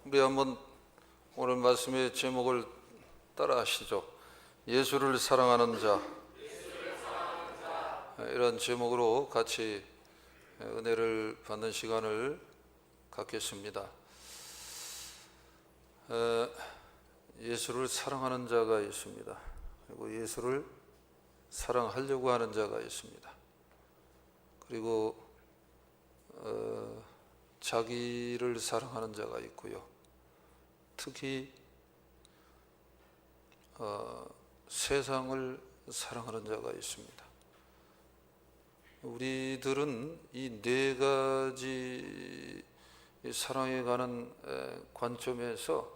우리 한번 오늘 말씀의 제목을 따라 하시죠. 예수를 사랑하는 자. 이런 제목으로 같이 은혜를 받는 시간을 갖겠습니다. 예수를 사랑하는 자가 있습니다. 그리고 예수를 사랑하려고 하는 자가 있습니다. 그리고 자기를 사랑하는 자가 있고요. 특히 세상을 사랑하는 자가 있습니다. 우리들은 이 네 가지 사랑에 관한 관점에서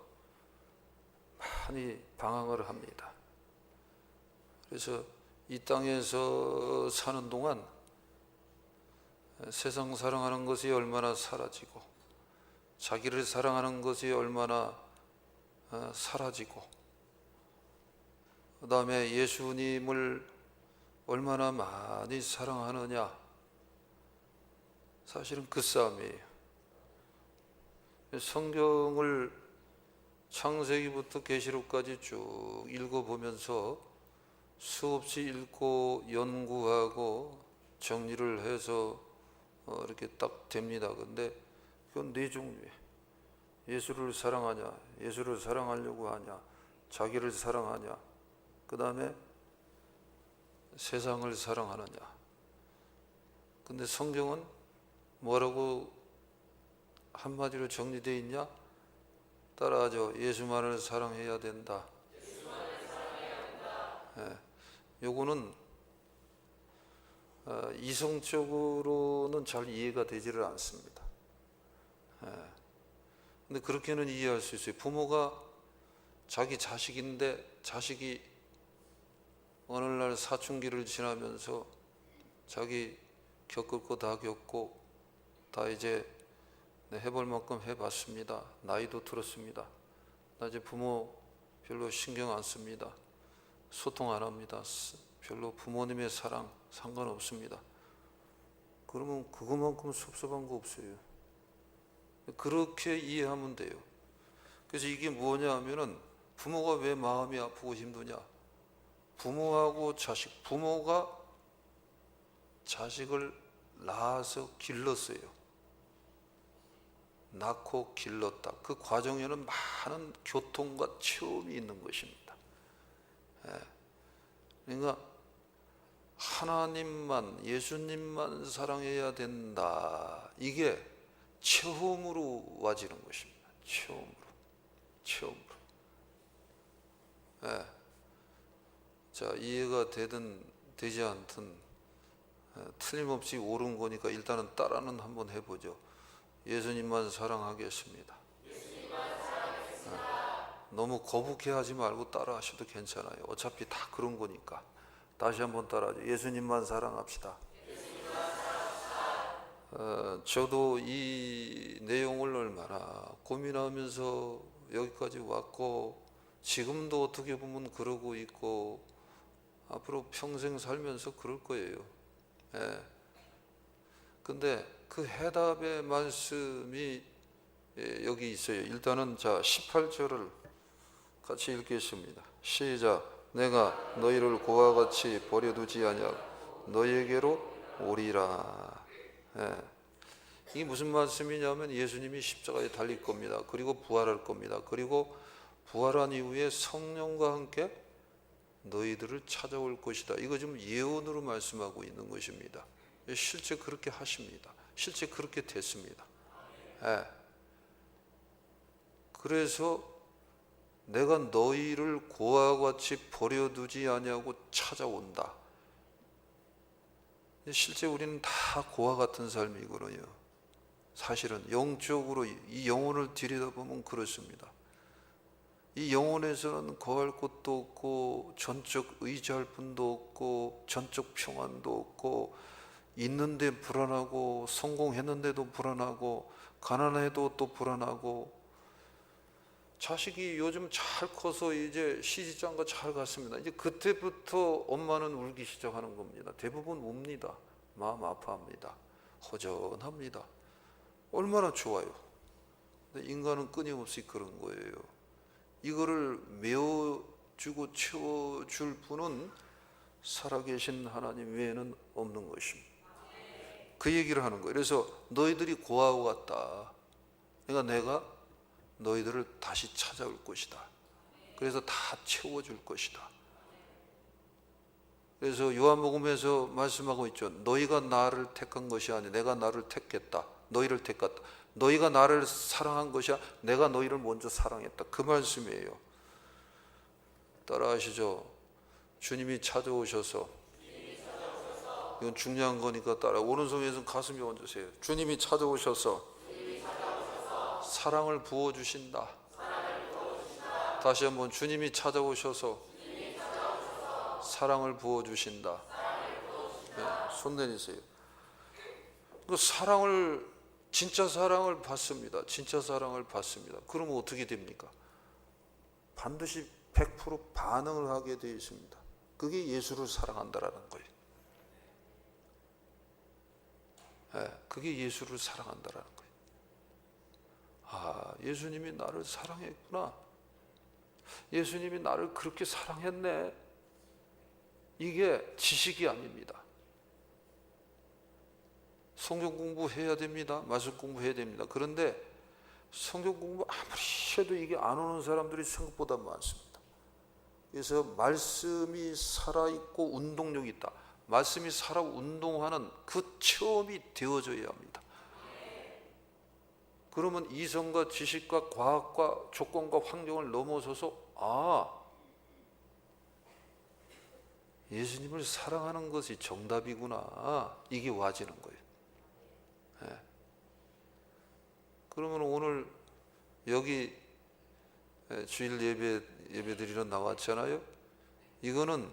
많이 방황을 합니다. 그래서 이 땅에서 사는 동안 세상 사랑하는 것이 얼마나 사라지고 자기를 사랑하는 것이 얼마나 사라지고 그 다음에 예수님을 얼마나 많이 사랑하느냐, 사실은 그 싸움이에요. 성경을 창세기부터 계시록까지 쭉 읽어보면서 수없이 읽고 연구하고 정리를 해서 이렇게 딱 됩니다. 근데 그건 네 종류예요. 예수를 사랑하냐, 예수를 사랑하려고 하냐, 자기를 사랑하냐, 그 다음에 세상을 사랑하느냐. 근데 성경은 뭐라고 한마디로 정리되어 있냐? 따라하죠. 예수만을 사랑해야 된다. 요거는 이성적으로는 잘 이해가 되지를 않습니다. 근데 그렇게는 이해할 수 있어요. 부모가 자기 자식인데 자식이 어느 날 사춘기를 지나면서 자기 겪을 거 다 겪고 다 이제 해볼 만큼 해봤습니다. 나이도 들었습니다. 나 이제 부모 별로 신경 안 씁니다. 소통 안 합니다. 별로 부모님의 사랑 상관없습니다. 그러면 그것만큼 섭섭한 거 없어요. 그렇게 이해하면 돼요. 그래서 이게 뭐냐 하면은 부모가 왜 마음이 아프고 힘드냐? 부모하고 자식, 부모가 자식을 낳아서 길렀어요. 낳고 길렀다. 그 과정에는 많은 교통과 체험이 있는 것입니다. 그러니까 하나님만, 예수님만 사랑해야 된다. 이게 처음으로 와지는 것입니다. 처음으로. 자, 이해가 되든 되지 않든 틀림없이 옳은 거니까 일단은 따라는 한번 해보죠. 예수님만 사랑하겠습니다. 너무 거북해하지 말고 따라하셔도 괜찮아요. 어차피 다 그런 거니까. 다시 한번 따라하죠. 예수님만 사랑합시다. 저도 이 내용을 얼마나 고민하면서 여기까지 왔고 지금도 어떻게 보면 그러고 있고 앞으로 평생 살면서 그럴 거예요. 근데 그 해답의 말씀이 여기 있어요. 일단은 자 18절을 같이 읽겠습니다. 시작. 내가 너희를 고와 같이 버려두지 아니하고 너희에게로 오리라. 이게 무슨 말씀이냐면 예수님이 십자가에 달릴 겁니다. 그리고 부활할 겁니다. 그리고 부활한 이후에 성령과 함께 너희들을 찾아올 것이다. 이거 좀 예언으로 말씀하고 있는 것입니다. 실제 그렇게 하십니다. 실제 그렇게 됐습니다. 그래서 내가 너희를 고와 같이 버려두지 아니하고 찾아온다. 실제 우리는 다 고와 같은 삶이거든요. 사실은 영적으로 이 영혼을 들여다보면 그렇습니다. 이 영혼에서는 거할 곳도 없고 전적 의지할 분도 없고 전적 평안도 없고 있는데 불안하고 성공했는데도 불안하고 가난해도 또 불안하고 자식이 요즘 잘 커서 이제 시집장가 잘 갔습니다. 이제 그때부터 엄마는 울기 시작하는 겁니다. 대부분 웁니다. 마음 아파합니다. 허전합니다. 얼마나 좋아요. 인간은 끊임없이 그런 거예요. 이거를 메워주고 채워줄 분은 살아계신 하나님 외에는 없는 것입니다. 그 얘기를 하는 거예요. 그래서 너희들이 고아와 같다. 그러니까 내가 너희들을 다시 찾아올 것이다. 그래서 다 채워줄 것이다. 그래서 요한복음에서 말씀하고 있죠. 너희가 나를 택한 것이 아니 내가 나를 택했다. 너희를 택했다. 너희가 나를 사랑한 것이 아니 내가 너희를 먼저 사랑했다. 그 말씀이에요. 따라하시죠. 주님이 찾아오셔서, 이건 중요한 거니까 따라. 오른손 왼손 가슴에 얹으세요. 주님이 찾아오셔서 사랑을 부어주신다. 다시 한번 주님이 찾아오셔서 사랑을 부어주신다. 네, 손 내리세요. 그 사랑을, 진짜 사랑을 받습니다. 진짜 사랑을 받습니다. 그러면 어떻게 됩니까? 반드시 100% 반응을 하게 되어 있습니다. 그게 예수를 사랑한다라는 거예요. 네, 그게 예수를 사랑한다라는 거예요. 아, 예수님이 나를 사랑했구나. 예수님이 나를 그렇게 사랑했네. 이게 지식이 아닙니다. 성경 공부해야 됩니다. 말씀 공부해야 됩니다. 그런데 성경 공부 아무리 해도 이게 안 오는 사람들이 생각보다 많습니다. 그래서 말씀이 살아있고 운동력이 있다. 말씀이 살아 운동하는 그 체험이 되어져야 합니다. 그러면 이성과 지식과 과학과 조건과 환경을 넘어서서 예수님을 사랑하는 것이 정답이구나. 이게 와지는 거예요. 네. 그러면 오늘 여기 주일 예배드리러 나왔잖아요. 이거는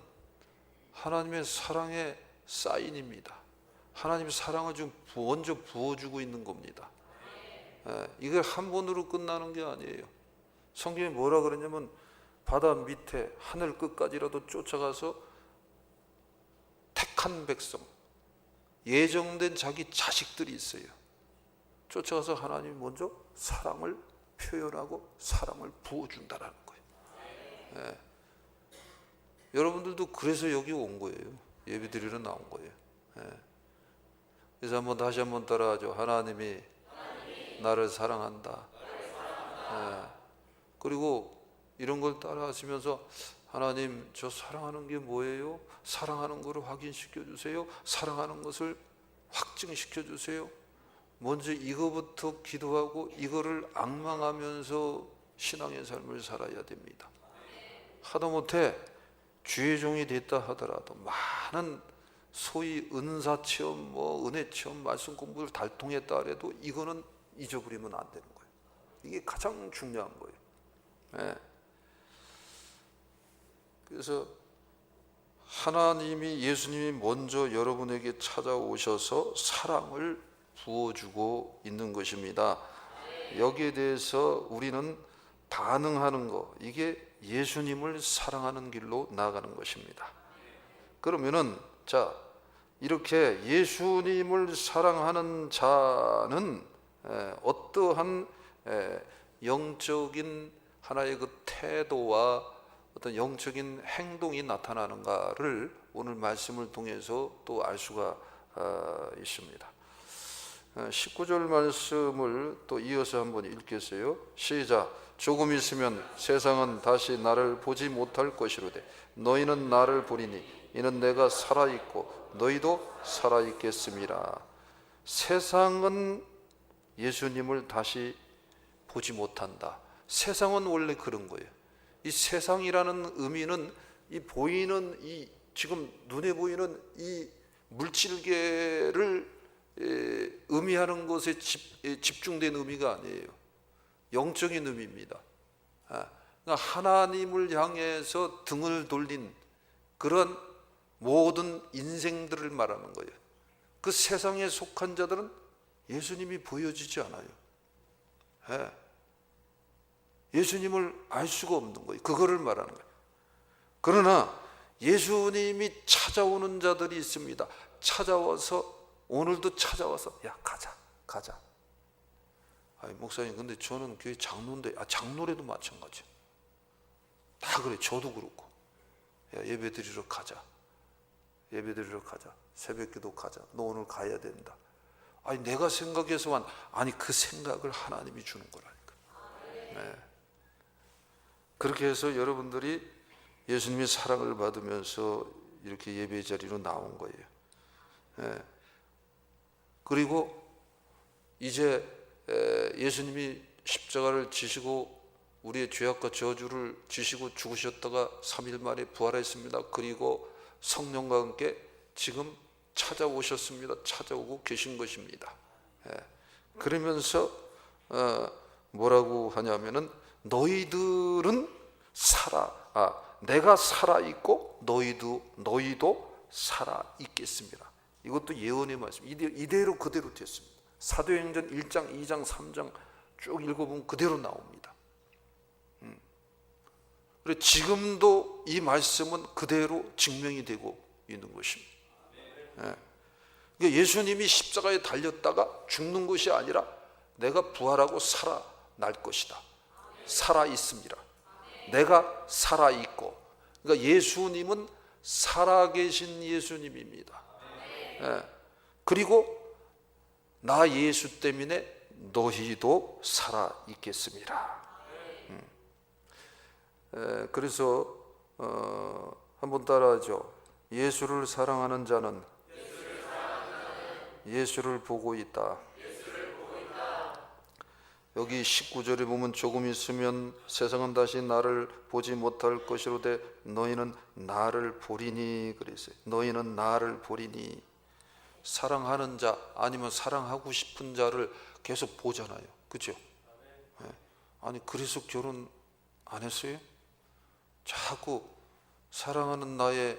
하나님의 사랑의 사인입니다. 하나님의 사랑을 좀 먼저 부어주고 있는 겁니다. 이걸 한 번으로 끝나는 게 아니에요. 성경에 뭐라 그러냐면 바다 밑에 하늘 끝까지라도 쫓아가서 택한 백성, 예정된 자기 자식들이 있어요. 쫓아가서 하나님이 먼저 사랑을 표현하고 사랑을 부어준다라는 거예요. 여러분들도 그래서 여기 온 거예요. 예배드리러 나온 거예요. 그래서 다시 한번 따라하죠. 하나님이 나를 사랑한다. 그리고 이런 걸 따라하시면서 하나님, 저 사랑하는 게 뭐예요? 사랑하는 것을 확인시켜 주세요. 사랑하는 것을 확증시켜 주세요. 먼저 이거부터 기도하고 이거를 앙망하면서 신앙의 삶을 살아야 됩니다. 하다못해 주의 종이 됐다 하더라도 많은 소위 은사 체험, 은혜 체험, 말씀 공부를 달통했다 하더라도 이거는 잊어버리면 안 되는 거예요. 이게 가장 중요한 거예요. 그래서 하나님이, 예수님이 먼저 여러분에게 찾아오셔서 사랑을 부어주고 있는 것입니다. 여기에 대해서 우리는 반응하는 거, 이게 예수님을 사랑하는 길로 나아가는 것입니다. 그러면은 이렇게 예수님을 사랑하는 자는 어떠한 영적인 하나의 그 태도와 어떤 영적인 행동이 나타나는가를 오늘 말씀을 통해서 또 알 수가 있습니다. 19절 말씀을 또 이어서 한번 읽겠어요. 시작. 조금 있으면 세상은 다시 나를 보지 못할 것이로되 너희는 나를 보리니 이는 내가 살아있고 너희도 살아있겠음이라. 세상은 예수님을 다시 보지 못한다. 세상은 원래 그런 거예요. 이 세상이라는 의미는 이 보이는, 이 지금 눈에 보이는 이 물질계를 의미하는 것에 집중된 의미가 아니에요. 영적인 의미입니다. 그러니까 하나님을 향해서 등을 돌린 그런 모든 인생들을 말하는 거예요. 그 세상에 속한 자들은 예수님이 보여지지 않아요. 예수님을 알 수가 없는 거예요. 그거를 말하는 거예요. 그러나 예수님이 찾아오는 자들이 있습니다. 찾아와서, 오늘도 찾아와서, 야 가자. 아니 목사님 근데 저는 교회 장로인데, 장로래도 마찬가지야. 다 그래. 저도 그렇고. 야, 예배 드리러 가자. 예배 드리러 가자. 새벽기도 가자. 너 오늘 가야 된다. 아니 내가 생각해서만, 아니 그 생각을 하나님이 주는 거라니까. 네. 그렇게 해서 여러분들이 예수님의 사랑을 받으면서 이렇게 예배 자리로 나온 거예요. 네. 그리고 이제 예수님이 십자가를 지시고 우리의 죄악과 저주를 지시고 죽으셨다가 3일 만에 부활했습니다. 그리고 성령과 함께 지금 찾아오셨습니다. 찾아오고 계신 것입니다. 그러면서 뭐라고 하냐면은 너희들은 내가 살아있고 너희도 살아있겠습니다. 이것도 예언의 말씀. 이대로 그대로 됐습니다. 사도행전 1장, 2장, 3장 쭉 읽어보면 그대로 나옵니다. 그리고 지금도 이 말씀은 그대로 증명이 되고 있는 것입니다. 그러니까 예수님이 십자가에 달렸다가 죽는 것이 아니라 내가 부활하고 살아날 것이다. 살아있습니다. 내가 살아있고, 그러니까 예수님은 살아계신 예수님입니다. 그리고 나 예수 때문에 너희도 살아있겠습니다. 그래서 한번 따라하죠. 예수를 사랑하는 자는 예수를 보고 있다. 여기 19절에 보면 조금 있으면 세상은 다시 나를 보지 못할 것이로되 너희는 나를 보리니 그랬어요. 너희는 나를 보리니. 사랑하는 자 아니면 사랑하고 싶은 자를 계속 보잖아요. 그렇죠? 아니 그래서 결혼 안 했어요? 자꾸 사랑하는 나의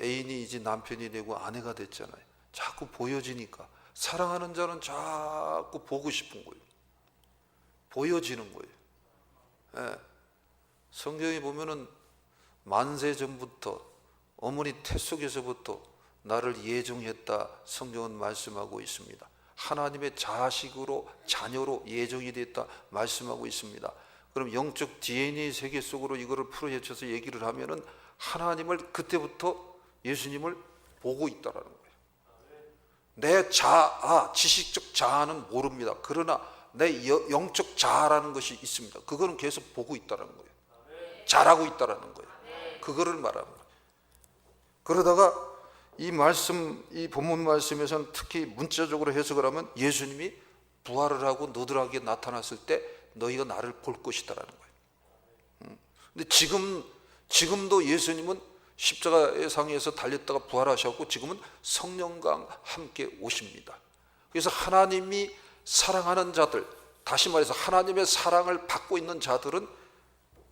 애인이 이제 남편이 되고 아내가 됐잖아요. 자꾸 보여지니까 사랑하는 자는 자꾸 보고 싶은 거예요. 보여지는 거예요. 성경에 보면은 만세 전부터 어머니 태 속에서부터 나를 예정했다 성경은 말씀하고 있습니다. 하나님의 자식으로 자녀로 예정이 됐다 말씀하고 있습니다. 그럼 영적 DNA 세계 속으로 이거를 풀어헤쳐서 얘기를 하면은 하나님을 그때부터 예수님을 보고 있다라는 거예요. 내 자아, 지식적 자아는 모릅니다. 그러나 내 영적 자아라는 것이 있습니다. 그거는 계속 보고 있다라는 거예요. 잘하고 있다라는 거예요. 그거를 말하는 거예요. 그러다가 이 말씀, 이 본문 말씀에서는 특히 문자적으로 해석을 하면 예수님이 부활을 하고 너들에게 나타났을 때 너희가 나를 볼 것이다라는 거예요. 근데 지금도 예수님은 십자가의 상에서 달렸다가 부활하셨고 지금은 성령과 함께 오십니다. 그래서 하나님이 사랑하는 자들, 다시 말해서 하나님의 사랑을 받고 있는 자들은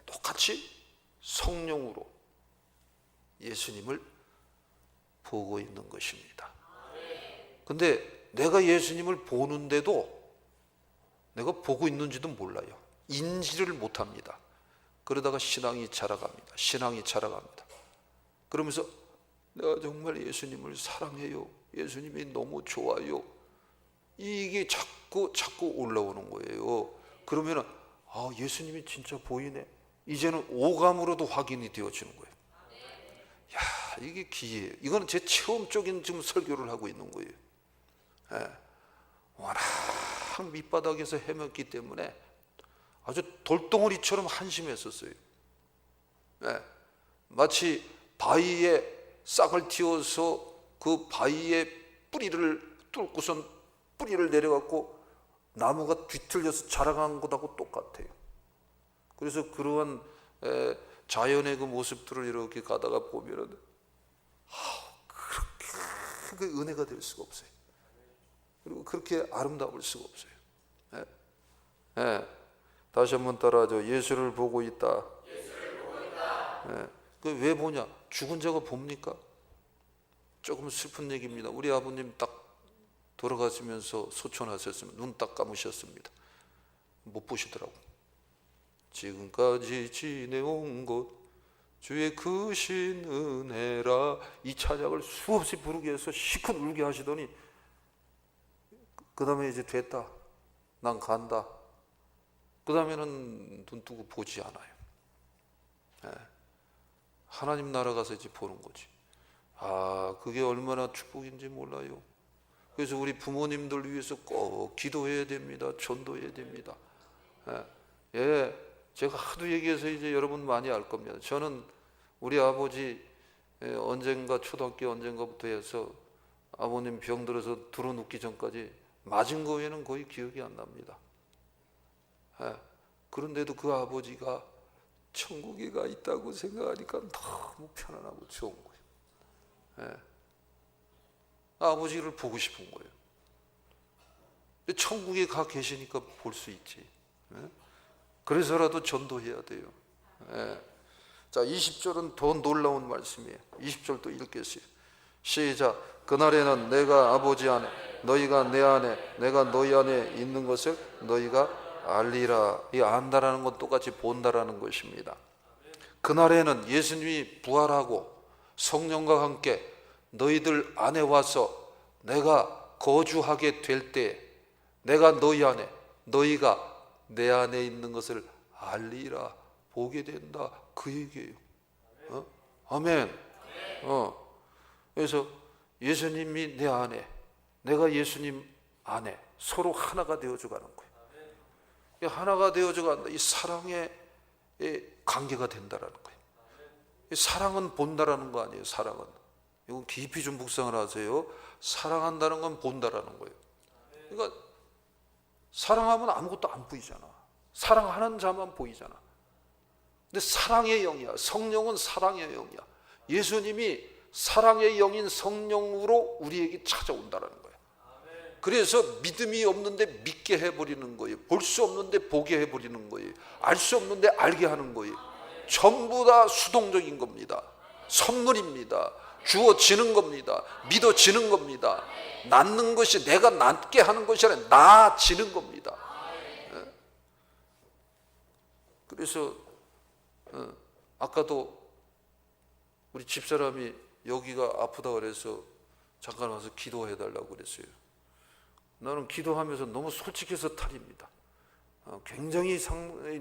똑같이 성령으로 예수님을 보고 있는 것입니다. 근데 내가 예수님을 보는데도 내가 보고 있는지도 몰라요. 인지를 못합니다. 그러다가 신앙이 자라갑니다. 신앙이 자라갑니다. 그러면서 내가 정말 예수님을 사랑해요. 예수님이 너무 좋아요. 이게 자꾸 올라오는 거예요. 그러면은 예수님이 진짜 보이네. 이제는 오감으로도 확인이 되어지는 거예요. 야, 이게 기회예요. 이거는 제 체험적인 지금 설교를 하고 있는 거예요. 워낙 밑바닥에서 헤맸기 때문에 아주 돌덩어리처럼 한심했었어요. 마치 바위에 싹을 틔워서 그 바위에 뿌리를 뚫고선 뿌리를 내려갖고 나무가 뒤틀려서 자라간 것하고 똑같아요. 그래서 그러한 자연의 그 모습들을 이렇게 가다가 보면은 그렇게 은혜가 될 수가 없어요. 그리고 그렇게 아름다울 수가 없어요. 다시 한번 따라하죠. 예수를 보고 있다. 왜 보냐? 죽은 자가 봅니까? 조금 슬픈 얘기입니다. 우리 아버님 딱 돌아가시면서 소천하셨으면 눈 딱 감으셨습니다. 못 보시더라고. 지금까지 지내온 것 주의 크신 은혜라, 이 찬양을 수없이 부르게 해서 시컷 울게 하시더니 그 다음에 이제 됐다. 난 간다. 그 다음에는 눈 뜨고 보지 않아요. 예. 하나님 나라 가서 이제 보는 거지. 그게 얼마나 축복인지 몰라요. 그래서 우리 부모님들 위해서 꼭 기도해야 됩니다. 전도해야 됩니다. 제가 하도 얘기해서 이제 여러분 많이 알 겁니다. 저는 우리 아버지 언젠가 초등학교 언젠가부터 해서 아버님 병들어서 들어눕기 전까지 맞은 거 외에는 거의 기억이 안 납니다. 그런데도 그 아버지가 천국에 가 있다고 생각하니까 너무 편안하고 좋은 거예요. 아버지를 보고 싶은 거예요. 천국에 가 계시니까 볼 수 있지. 그래서라도 전도해야 돼요. 자, 20절은 더 놀라운 말씀이에요. 20절 또 읽겠어요. 시작. 그날에는 내가 아버지 안에, 너희가 내 안에, 내가 너희 안에 있는 것을 너희가 알리라. 이 안다라는 건 똑같이 본다라는 것입니다. 그날에는 예수님이 부활하고 성령과 함께 너희들 안에 와서 내가 거주하게 될 때 내가 너희 안에, 너희가 내 안에 있는 것을 알리라. 보게 된다. 그 얘기예요. 아멘. 그래서 예수님이 내 안에, 내가 예수님 안에 서로 하나가 되어져 가는 거예요. 하나가 되어져 간다. 이 사랑의 관계가 된다라는 거예요. 사랑은 본다라는 거 아니에요. 사랑은. 이건 깊이 좀 묵상을 하세요. 사랑한다는 건 본다라는 거예요. 그러니까 사랑하면 아무것도 안 보이잖아. 사랑하는 자만 보이잖아. 근데 사랑의 영이야. 성령은 사랑의 영이야. 예수님이 사랑의 영인 성령으로 우리에게 찾아온다라는 거예요. 그래서 믿음이 없는데 믿게 해버리는 거예요. 볼 수 없는데 보게 해버리는 거예요. 알 수 없는데 알게 하는 거예요. 전부 다 수동적인 겁니다. 선물입니다. 주어지는 겁니다. 믿어지는 겁니다. 낳는 것이 내가 낳게 하는 것이 아니라 나아지는 겁니다. 그래서 아까도 우리 집사람이 여기가 아프다 그래서 잠깐 와서 기도해달라고 그랬어요. 나는 기도하면서 너무 솔직해서 탈입니다. 굉장히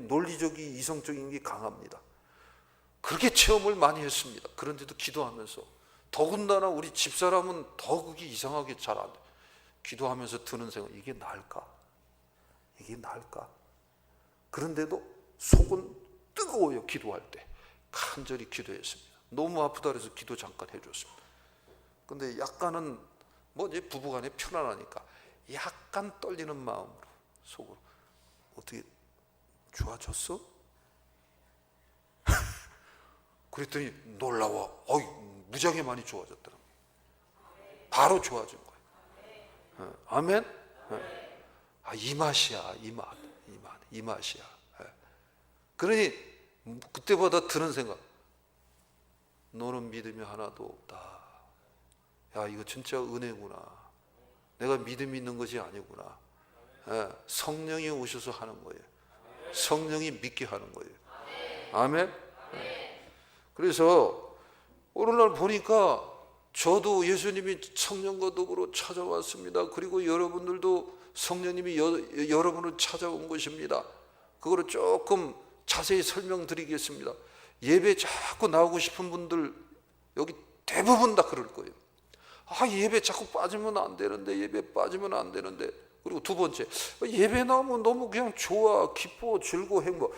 논리적이 이성적인 게 강합니다. 그렇게 체험을 많이 했습니다. 그런데도 기도하면서 더군다나 우리 집사람은 더 그게 이상하게 잘 안 돼. 기도하면서 드는 생각, 이게 나을까? 이게 나을까? 그런데도 속은 뜨거워요. 기도할 때 간절히 기도했습니다. 너무 아프다 그래서 기도 잠깐 해줬습니다. 근데 약간은 뭐 이제 부부간에 편안하니까 약간 떨리는 마음으로 속으로 어떻게 좋아졌어? 그랬더니 놀라워. 무지하게 많이 좋아졌더라고요. 바로 좋아진 거예요. 아멘? 이 맛이야. 이 맛이야. 그러니 그때보다 드는 생각, 너는 믿음이 하나도 없다. 야, 이거 진짜 은혜구나. 내가 믿음이 있는 것이 아니구나. 성령이 오셔서 하는 거예요. 성령이 믿게 하는 거예요. 아멘? 그래서 오늘날 보니까 저도 예수님이 성령과 더불어 찾아왔습니다. 그리고 여러분들도 성령님이 여러분을 찾아온 것입니다. 그거를 조금 자세히 설명드리겠습니다. 예배 자꾸 나오고 싶은 분들 여기 대부분 다 그럴 거예요. 예배 자꾸 빠지면 안 되는데, 예배 빠지면 안 되는데. 그리고 두 번째, 예배 나오면 너무 그냥 좋아, 기뻐, 즐거워, 행복.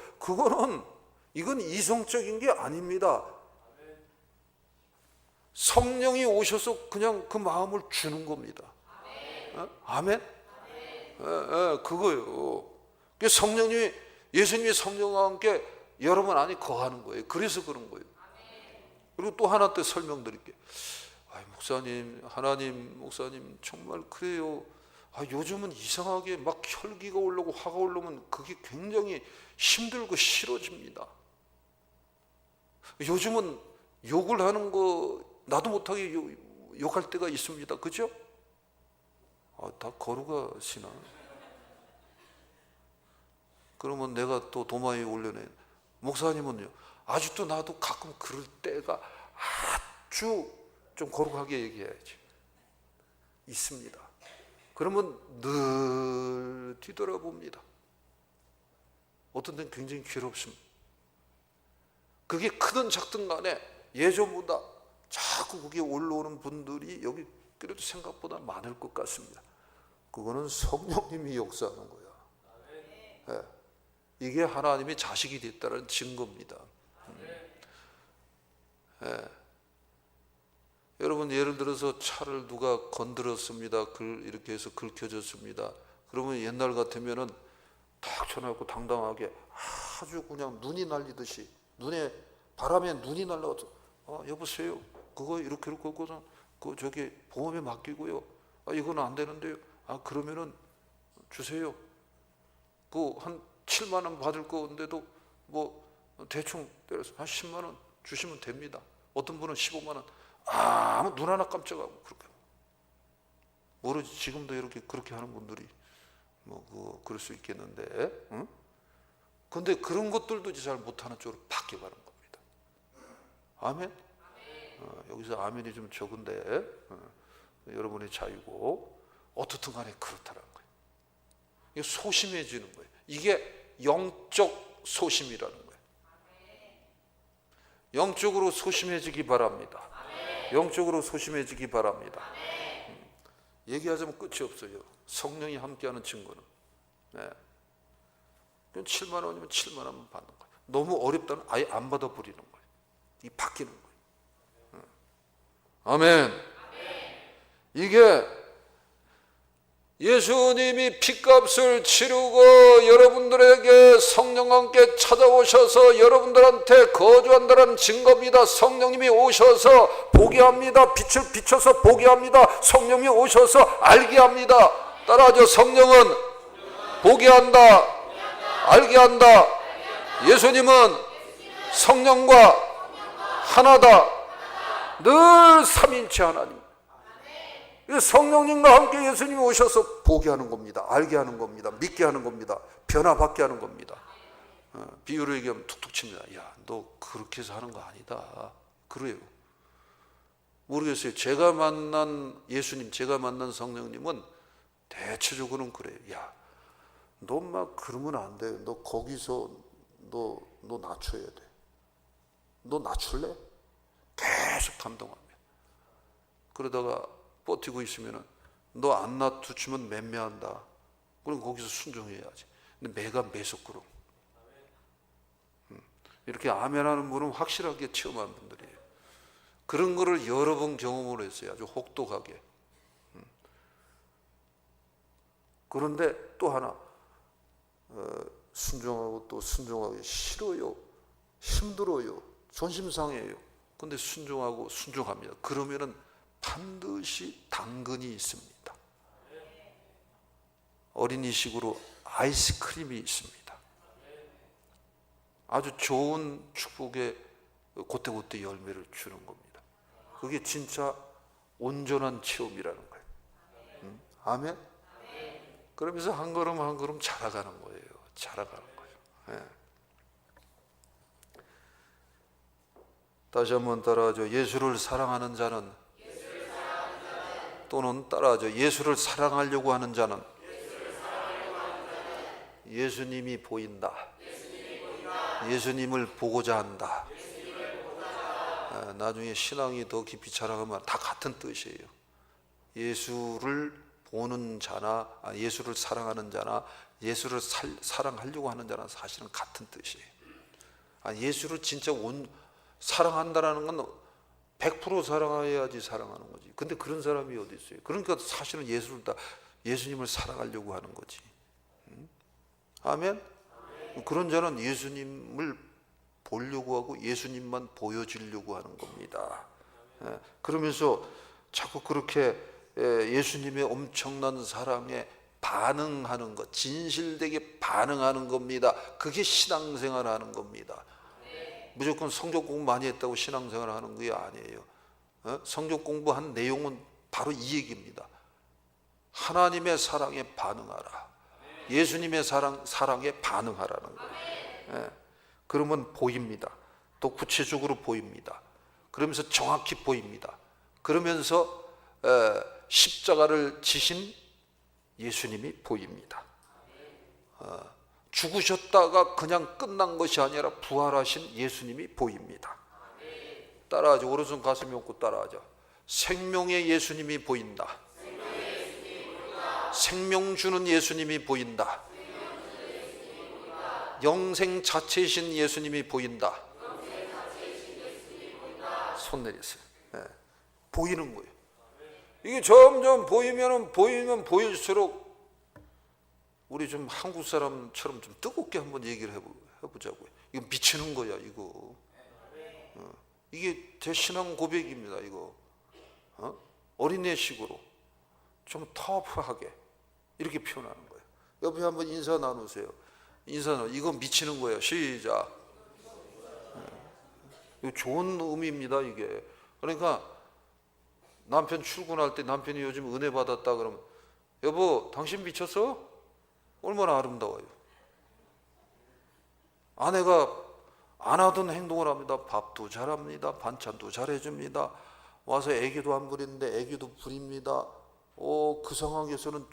이건 이성적인 게 아닙니다. 성령이 오셔서 그냥 그 마음을 주는 겁니다. 아멘? 그거예요. 성령님이, 예수님이 성령과 함께 여러분 안에 거하는 거예요. 그래서 그런 거예요. 그리고 또 하나 또 설명드릴게요. 목사님, 하나님, 목사님 정말 그래요. 요즘은 이상하게 막 혈기가 올라오고 화가 올라오면 그게 굉장히 힘들고 싫어집니다. 요즘은 욕을 하는 거 나도 못하게 욕할 때가 있습니다. 그죠? 다 거룩하시나? 그러면 내가 또 도마에 올려내. 목사님은요? 아직도 나도 가끔 그럴 때가 아주 좀 거룩하게 얘기해야지. 있습니다. 그러면 늘 뒤돌아봅니다. 어떤 때는 굉장히 괴롭습니다. 그게 크든 작든 간에 예전보다 자꾸 그게 올라오는 분들이 여기 그래도 생각보다 많을 것 같습니다. 그거는 성령님이 역사하는 거야. 네. 이게 하나님의 자식이 됐다는 증거입니다. 네. 여러분 예를 들어서 차를 누가 건드렸습니다. 이렇게 해서 긁혀졌습니다. 그러면 옛날 같으면은 탁 쳐놓고 당당하게 아주 그냥 눈이 날리듯이 바람에 눈이 날라가서 여보세요. 그거 이렇게 하고서 그 저기 보험에 맡기고요. 이건 안 되는데요. 그러면은 주세요. 그 한 7만 원 받을 건데도 뭐 대충 때려서 한 10만 원 주시면 됩니다. 어떤 분은 15만 원. 눈 하나 깜짝하고 그렇게. 모르지 지금도 이렇게 그렇게 하는 분들이 그럴 수 있겠는데, 응? 근데 그런 것들도 잘 못하는 쪽으로 바뀌어가는 겁니다. 아멘? 여기서 아멘이 좀 적은데, 여러분의 자유고, 어떻든 간에 그렇다는 거예요. 이게 소심해지는 거예요. 이게 영적 소심이라는 거예요. 영적으로 소심해지기 바랍니다. 영적으로 소심해지기 바랍니다. 얘기하자면 끝이 없어요. 성령이 함께하는 증거는. 네. 7만 원이면 7만 원만 받는 거예요. 너무 어렵다면 아예 안 받아버리는 거예요. 이 바뀌는 거예요. 아멘. 이게 예수님이 핏값을 치르고 여러분들에게 성령과 함께 찾아오셔서 여러분들한테 거주한다는 증거입니다. 성령님이 오셔서 보게 합니다. 빛을 비춰서 보게 합니다. 성령이 오셔서 알게 합니다. 따라하죠. 성령은 보게 한다, 알게 한다. 예수님은 성령과 하나다. 늘 삼일체 하나님. 성령님과 함께 예수님이 오셔서 보게 하는 겁니다. 알게 하는 겁니다. 믿게 하는 겁니다. 변화받게 하는 겁니다. 비유를 얘기하면 툭툭 칩니다. 야, 너 그렇게 해서 하는 거 아니다. 그래요. 모르겠어요. 제가 만난 예수님, 제가 만난 성령님은 대체적으로는 그래요. 야, 너 막 그러면 안 돼. 너 거기서 너 낮춰야 돼. 너 낮출래? 계속 감동합니다. 그러다가 버티고 있으면 너 안 놔두치면 맴매한다. 그럼 거기서 순종해야지. 근데 매가 매석구름. 이렇게 아멘하는 분은 확실하게 체험한 분들이에요. 그런 거를 여러 번 경험을 했어요. 아주 혹독하게. 그런데 또 하나 순종하고 또 순종하기 싫어요. 힘들어요. 존심 상해요. 근데 순종하고 순종합니다. 그러면은 반드시 당근이 있습니다. 어린이식으로 아이스크림이 있습니다. 아주 좋은 축복의 그때그때 열매를 주는 겁니다. 그게 진짜 온전한 체험이라는 거예요. 아멘? 그러면서 한 걸음 한 걸음 자라가는 거예요. 자라가는 거예요. 네. 다시 한번 따라하죠. 예수를 사랑하는 자는 또는 따라하죠. 예수를 사랑하려고 하는 자는 예수님이 보인다. 예수님을 보고자 한다. 나중에 신앙이 더 깊이 자라가면 다 같은 뜻이에요. 예수를 보는 자나 예수를 사랑하는 자나 예수를 사랑하려고 하는 자나 사실은 같은 뜻이에요. 예수를 진짜 사랑한다라는 건 100% 사랑해야지 사랑하는 거지. 근데 그런 사람이 어디 있어요? 그러니까 사실은 예수님을 사랑하려고 하는 거지. 아멘? 그런 자는 예수님을 보려고 하고 예수님만 보여주려고 하는 겁니다. 그러면서 자꾸 그렇게 예수님의 엄청난 사랑에 반응하는 것, 진실되게 반응하는 겁니다. 그게 신앙생활 하는 겁니다. 무조건 성경 공부 많이 했다고 신앙생활 하는 게 아니에요. 성경 공부한 내용은 바로 이 얘기입니다. 하나님의 사랑에 반응하라. 예수님의 사랑에 반응하라는 거예요. 그러면 보입니다. 또 구체적으로 보입니다. 그러면서 정확히 보입니다. 그러면서 십자가를 지신 예수님이 보입니다. 죽으셨다가 그냥 끝난 것이 아니라 부활하신 예수님이 보입니다. 따라하죠. 오른손 가슴에 얹고 따라하죠. 생명의 예수님이 보인다. 생명 주는 예수님이 보인다. 영생 자체이신 예수님이 보인다. 손 내리세요. 네. 보이는 거예요. 이게 점점 보이면 보일수록 우리 좀 한국 사람처럼 좀 뜨겁게 한번 얘기를 해보자고요. 이거 미치는 거야, 이거. 이게 제 신앙 고백입니다, 이거. 어린애식으로 좀 터프하게 이렇게 표현하는 거예요. 옆에 한번 인사 나누세요. 이거 미치는 거예요. 시작. 이거 좋은 의미입니다, 이게. 그러니까 남편 출근할 때 남편이 요즘 은혜 받았다 그러면 여보, 당신 미쳤어? 얼마나 아름다워요. 아내가 안 하던 행동을 합니다. 밥도 잘합니다. 반찬도 잘해줍니다. 와서 애기도 안 부리는데 애기도 부립니다. 그 상황에서는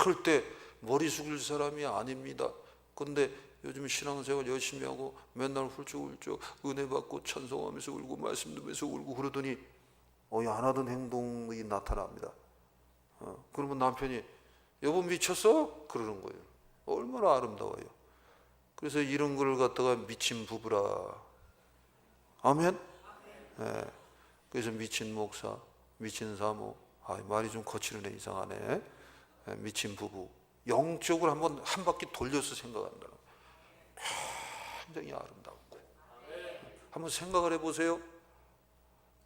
절대 머리 숙일 사람이 아닙니다. 근데 요즘 신앙생활 열심히 하고 맨날 훌쩍훌쩍 은혜 받고 찬송하면서 울고 말씀 들으면서 울고 그러더니 안 하던 행동이 나타납니다. 그러면 남편이 여보 미쳤어? 그러는 거예요. 얼마나 아름다워요. 그래서 이런 걸 갖다가 미친 부부라. 아멘? 네. 그래서 미친 목사, 미친 사모, 말이 좀 거칠네, 이상하네. 네, 미친 부부. 영적으로 한 바퀴 돌려서 생각한다는 거예요. 굉장히 아름다운 거예요. 한번 생각을 해보세요.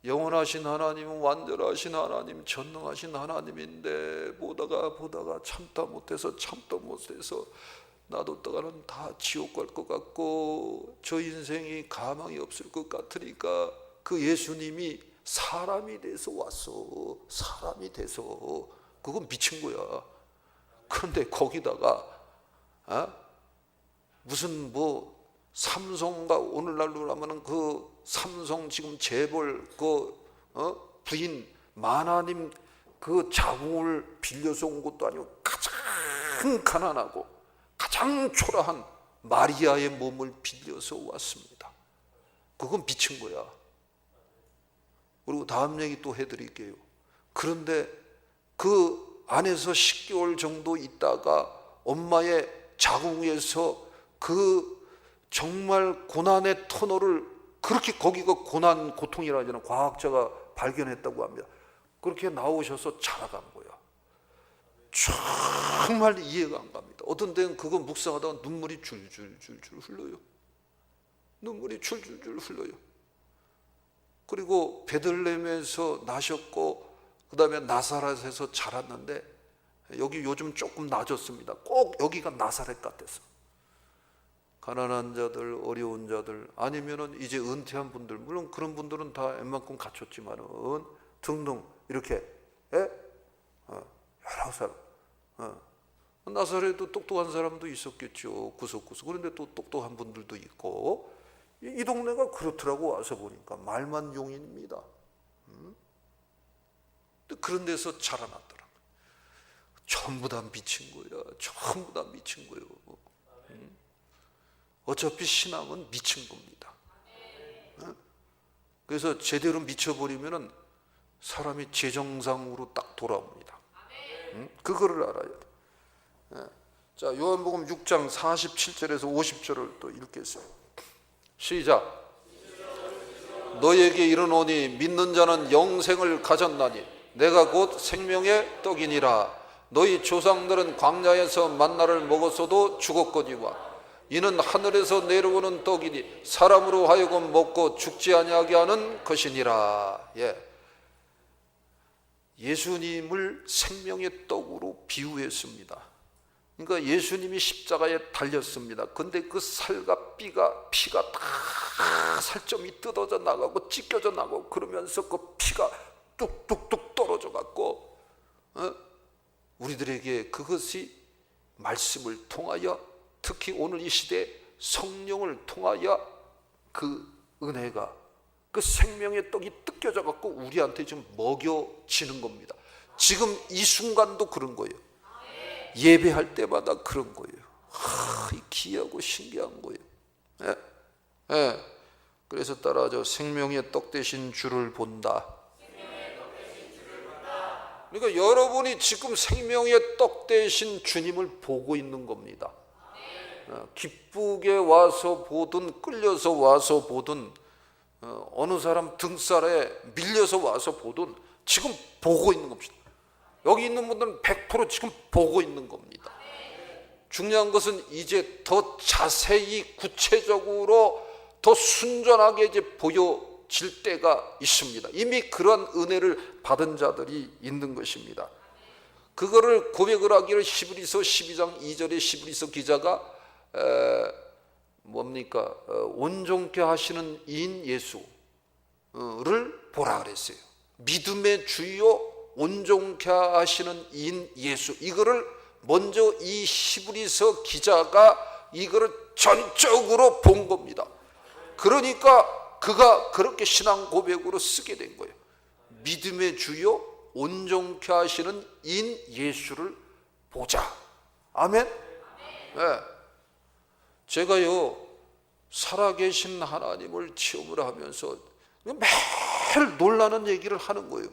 영원하신 하나님은 완전하신 하나님, 전능하신 하나님인데 보다가 참다 못해서 놔뒀다가는 다 지옥 갈 것 같고 저 인생이 가망이 없을 것 같으니까 그 예수님이 사람이 돼서 왔어. 사람이 돼서. 그건 미친 거야. 그런데 거기다가 무슨 삼성가 오늘날로 하면은 그 삼성 지금 재벌 부인 마나님 그 자궁을 빌려서 온 것도 아니고 가장 가난하고 가장 초라한 마리아의 몸을 빌려서 왔습니다. 그건 미친 거야. 그리고 다음 얘기 또 해드릴게요. 그런데 그 안에서 10개월 정도 있다가 엄마의 자궁에서 그 정말 고난의 터널을 그렇게 거기가 고통이라 하잖아요. 과학자가 발견했다고 합니다. 그렇게 나오셔서 자라간 거야. 정말 이해가 안 갑니다. 어떤 데는 그거 묵상하다가 눈물이 줄줄 흘러요. 눈물이 줄줄 흘러요. 그리고 베들레헴에서 나셨고 그 다음에 나사렛에서 자랐는데 여기 요즘 조금 나아졌습니다. 꼭 여기가 나사렛 같았어. 가난한 자들, 어려운 자들, 아니면은 이제 은퇴한 분들, 물론 그런 분들은 다 웬만큼 갖췄지만은 등등 이렇게 여러 사람. 나사렛도 똑똑한 사람도 있었겠죠. 구석구석. 그런데 또 똑똑한 분들도 있고 이 동네가 그렇더라고. 와서 보니까 말만 용인입니다. 그런 데서 자라났더라고요. 전부 다 미친 거야. 전부 다 미친 거예요. 어차피 신앙은 미친 겁니다. 그래서 제대로 미쳐버리면 사람이 제정상으로 딱 돌아옵니다. 그거를 알아야 돼. 자, 요한복음 6장 47절에서 50절을 또 읽겠어요. 시작. 너에게 이르노니 믿는 자는 영생을 가졌나니 내가 곧 생명의 떡이니라. 너희 조상들은 광야에서 만나를 먹었어도 죽었거니와 이는 하늘에서 내려오는 떡이니 사람으로 하여금 먹고 죽지 아니하게 하는 것이니라. 예수님을 생명의 떡으로 비유했습니다. 그러니까 예수님이 십자가에 달렸습니다. 근데 그 살과 피가 다 살점이 뜯어져 나가고 찢겨져 나가고 그러면서 그 피가 뚝뚝뚝 떨어져 갖고 우리들에게 그것이 말씀을 통하여 특히 오늘 이 시대 성령을 통하여 그 은혜가 그 생명의 떡이 뜯겨져 갖고 우리한테 좀 먹여지는 겁니다. 지금 이 순간도 그런 거예요. 예배할 때마다 그런 거예요. 이 기이하고 신기한 거예요. 예? 예. 그래서 따라하죠. 생명의 떡 되신 주를 본다. 그러니까 여러분이 지금 생명의 떡 되신 주님을 보고 있는 겁니다. 기쁘게 와서 보든 끌려서 와서 보든 어느 사람 등살에 밀려서 와서 보든 지금 보고 있는 겁니다. 여기 있는 분들은 100% 지금 보고 있는 겁니다. 중요한 것은 이제 더 자세히 구체적으로 더 순전하게 이제 보여질 때가 있습니다. 이미 그러한 은혜를 받은 자들이 있는 것입니다. 그거를 고백을 하기를 히브리서 12장 2절에 히브리서 기자가 뭡니까? 온전케 하시는 이인 예수를 보라 그랬어요. 믿음의 주요 온전케 하시는 이인 예수, 이거를 먼저 이 히브리서 기자가 이거를 전적으로 본 겁니다. 그러니까 그가 그렇게 신앙 고백으로 쓰게 된 거예요. 믿음의 주요 온전케 하시는 이인 예수를 보자. 아멘. 네. 제가요 살아계신 하나님을 체험을 하면서 매일 놀라는 얘기를 하는 거예요.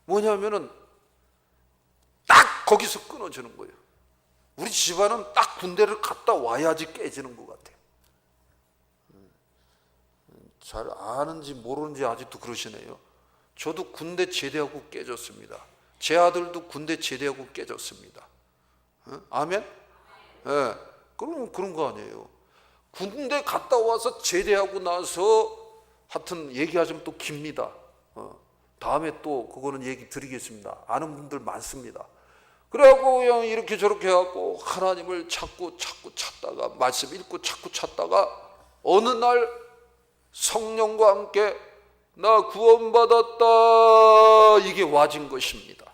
뭐냐면은 딱 거기서 끊어지는 거예요. 우리 집안은 딱 군대를 갔다 와야지 깨지는 것 같아요. 잘 아는지 모르는지 아직도 그러시네요. 저도 군대 제대하고 깨졌습니다. 제 아들도 군대 제대하고 깨졌습니다. 아멘? 네. 그런 거 아니에요. 군대 갔다 와서 제대하고 나서 하여튼 얘기하자면 또 깁니다. 다음에 또 그거는 얘기 드리겠습니다. 아는 분들 많습니다. 그래갖고 그냥 이렇게 저렇게 해갖고 하나님을 자꾸 찾다가 말씀 읽고 자꾸 찾다가 어느 날 성령과 함께 나 구원받았다 이게 와진 것입니다.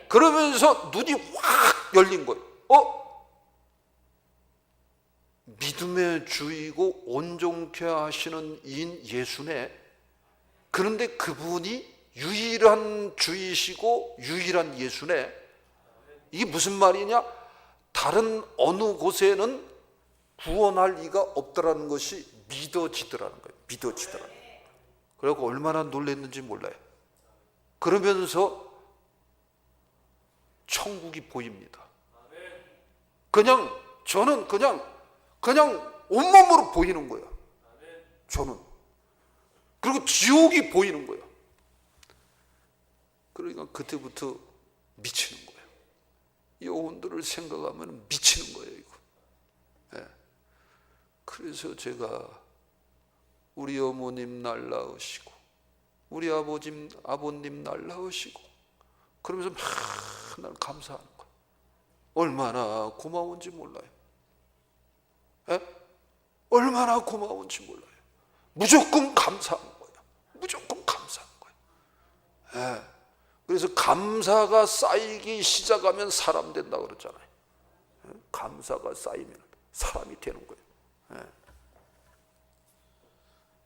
그러면서 눈이 확 열린 거예요. 믿음의 주이고 온전케 하시는 이인 예수네. 그런데 그분이 유일한 주이시고 유일한 예수네. 이게 무슨 말이냐? 다른 어느 곳에는 구원할 리가 없더라는 것이 믿어지더라는 거예요. 믿어지더라는 거예요. 그리고 얼마나 놀랐는지 몰라요. 그러면서 천국이 보입니다. 저는 그냥 온몸으로 보이는 거예요. 저는. 그리고 지옥이 보이는 거예요. 그러니까 그때부터 미치는 거예요. 영혼들을 생각하면 미치는 거예요, 이거. 네. 그래서 제가 우리 어머님 날 낳으시고 우리 아버님 날 낳으시고 그러면서 맨날 감사하는 거예요. 얼마나 고마운지 몰라요. 에? 얼마나 고마운지 몰라요. 무조건 감사한 거예요. 무조건 감사한 거예요. 에. 그래서 감사가 쌓이기 시작하면 사람 된다 그러잖아요. 에? 감사가 쌓이면 사람이 되는 거예요. 에.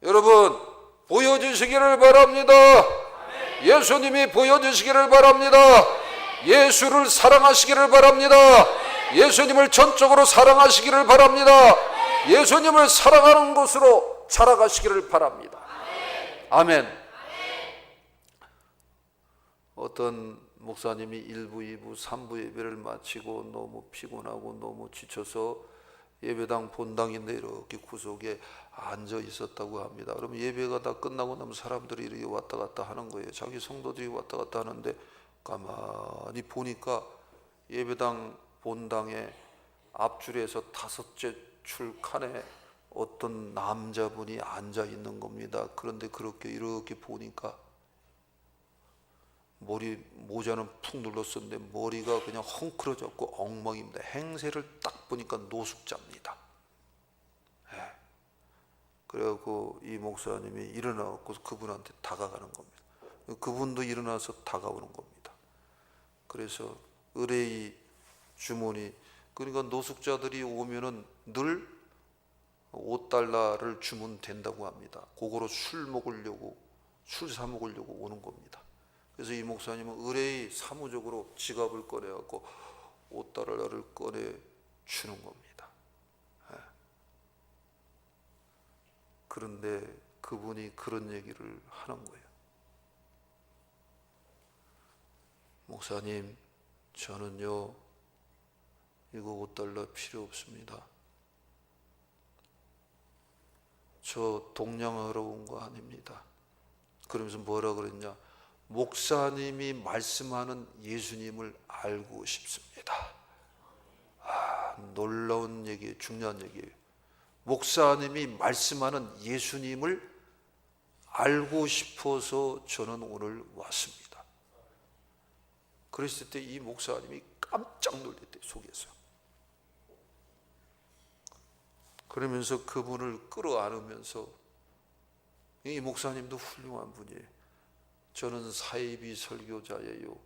여러분 보여주시기를 바랍니다. 예수님이 보여주시기를 바랍니다. 예수를 사랑하시기를 바랍니다. 예수님을 전적으로 사랑하시기를 바랍니다. 예수님을 사랑하는 것으로 살아가시기를 바랍니다. 아멘. 어떤 목사님이 1부, 2부, 3부 예배를 마치고 너무 피곤하고 너무 지쳐서 예배당 본당인데 이렇게 구석에 앉아 있었다고 합니다. 그럼 예배가 다 끝나고 나면 사람들이 이렇게 왔다 갔다 하는 거예요. 자기 성도들이 왔다 갔다 하는데 가만히 보니까 예배당 본당의 앞줄에서 5째 줄 칸에 어떤 남자분이 앉아 있는 겁니다. 그런데 그렇게 이렇게 보니까 모자는 푹 눌렀었는데 머리가 그냥 헝클어졌고 엉망입니다. 행세를 딱 보니까 노숙자입니다. 네. 그래갖고 이 목사님이 일어나갖고 그분한테 다가가는 겁니다. 그분도 일어나서 다가오는 겁니다. 그래서 의뢰의 주문이, 그러니까 노숙자들이 오면은 늘 $5를 주면 된다고 합니다. 그거로 술 사 먹으려고 오는 겁니다. 그래서 이 목사님은 의뢰의 사무적으로 지갑을 꺼내갖고 5달러를 꺼내 주는 겁니다. 그런데 그분이 그런 얘기를 하는 거예요. 목사님, 저는요 이거 5달러 필요 없습니다. 저 동냥하러 온 거 아닙니다. 그러면서 뭐라 그랬냐? 목사님이 말씀하는 예수님을 알고 싶습니다. 놀라운 얘기예요. 중요한 얘기예요. 목사님이 말씀하는 예수님을 알고 싶어서 저는 오늘 왔습니다. 그랬을 때 이 목사님이 깜짝 놀랐대요, 속에서. 그러면서 그분을 끌어안으면서, 이 목사님도 훌륭한 분이에요. 저는 사이비 설교자예요.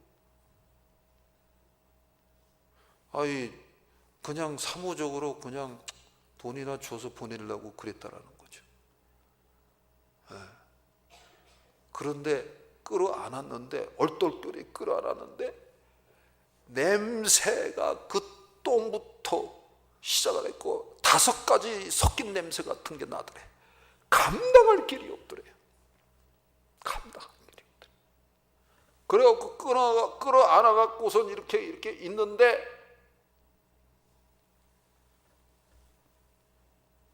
그냥 사무적으로 그냥 돈이나 줘서 보내려고 그랬다라는 거죠. 그런데 끌어안았는데, 얼떨결에 끌어안았는데 냄새가 그 똥부터 시작을 했고 5가지 섞인 냄새 같은 게 나더래. 감당할 길이 없더래요. 감당할 길이 없더래. 그래갖고 끌어안아갖고선 이렇게 있는데,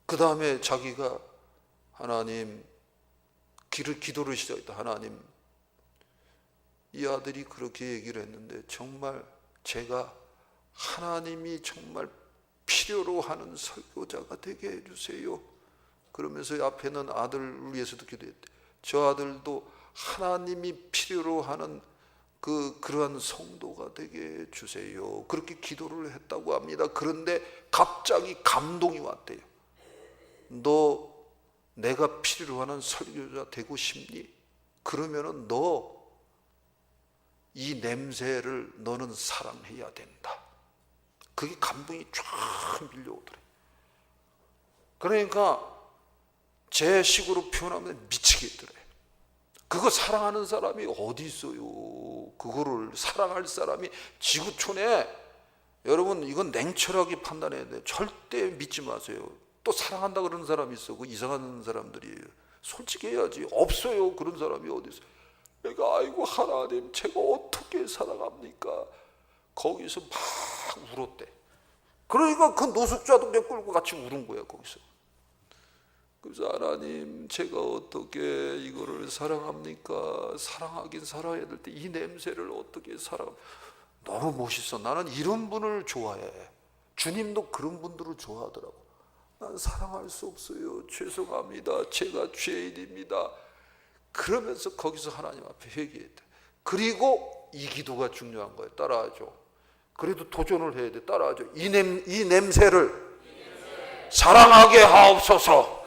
그 다음에 자기가 하나님, 기도를 시작했다. 하나님, 이 아들이 그렇게 얘기를 했는데 정말 제가 하나님이 정말 필요로 하는 설교자가 되게 해주세요. 그러면서 앞에는 아들을 위해서도 기도했대. 저 아들도 하나님이 필요로 하는 그러한 성도가 되게 해주세요. 그렇게 기도를 했다고 합니다. 그런데 갑자기 감동이 왔대요. 너 내가 필요로 하는 설교자 되고 싶니? 그러면은 너 이 냄새를 너는 사랑해야 된다. 그게 감동이 쫙 밀려오더래. 그러니까 제 식으로 표현하면 미치겠더래. 그거 사랑하는 사람이 어디 있어요? 그거를 사랑할 사람이 지구촌에, 여러분 이건 냉철하게 판단해야 돼요. 절대 믿지 마세요. 또 사랑한다 그러는 사람이 있어. 그 이상한 사람들이에요. 솔직히 해야지. 없어요. 그런 사람이 어디 있어요? 내가 아이고 하나님 제가 어떻게 살아갑니까? 거기서 막 울었대. 그러니까 그 노숙자도 그냥 끌고 같이 울은 거야 거기서. 그래서 하나님 제가 어떻게 이거를 사랑합니까? 사랑하긴 살아야 될 때 이 냄새를 어떻게 너무 멋있어. 나는 이런 분을 좋아해. 주님도 그런 분들을 좋아하더라고. 난 사랑할 수 없어요. 죄송합니다. 제가 죄인입니다. 그러면서 거기서 하나님 앞에 회개했대. 그리고 이 기도가 중요한 거예요. 따라하죠. 그래도 도전을 해야 돼. 따라하죠. 이 냄새를 사랑하게 하옵소서.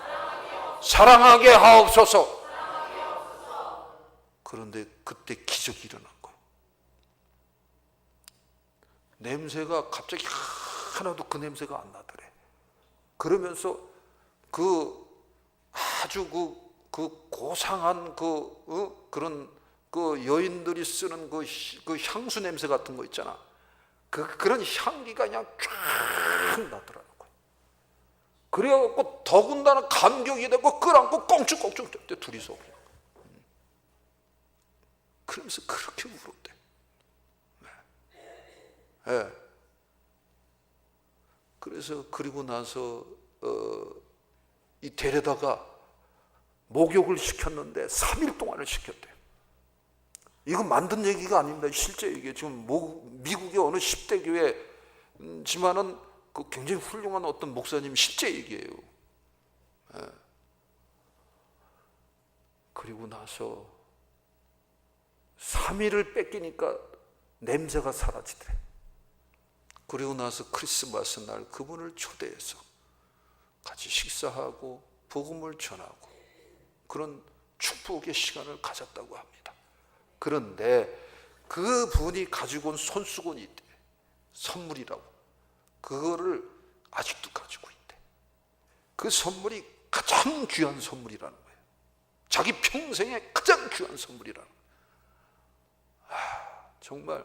사랑하게 하옵소서. 그런데 그때 기적이 일어난 거예요. 냄새가 갑자기 하나도 그 냄새가 안 나더래. 그러면서 아주 그 고상한 그런 여인들이 쓰는 그 향수 냄새 같은 거 있잖아. 그런 향기가 그냥 쫙 나더라는 거예요. 그래갖고 더군다나 감격이 되고 끌어안고 꽁충꽁충 때 둘이서 그러면서 그렇게 울었대. 네. 그래서 그리고 나서 이 데려다가 목욕을 시켰는데 3일 동안을 시켰대요. 이거 만든 얘기가 아닙니다. 실제 얘기예요. 지금 미국의 어느 10대 교회지만은 그 굉장히 훌륭한 어떤 목사님 실제 얘기예요. 네. 그리고 나서 3일을 뺏기니까 냄새가 사라지더래. 그리고 나서 크리스마스 날 그분을 초대해서 같이 식사하고 복음을 전하고 그런 축복의 시간을 가졌다고 합니다. 그런데 그 분이 가지고 온 손수건이 있대. 선물이라고. 그거를 아직도 가지고 있대. 그 선물이 가장 귀한 선물이라는 거예요. 자기 평생에 가장 귀한 선물이라는 거예요. 정말.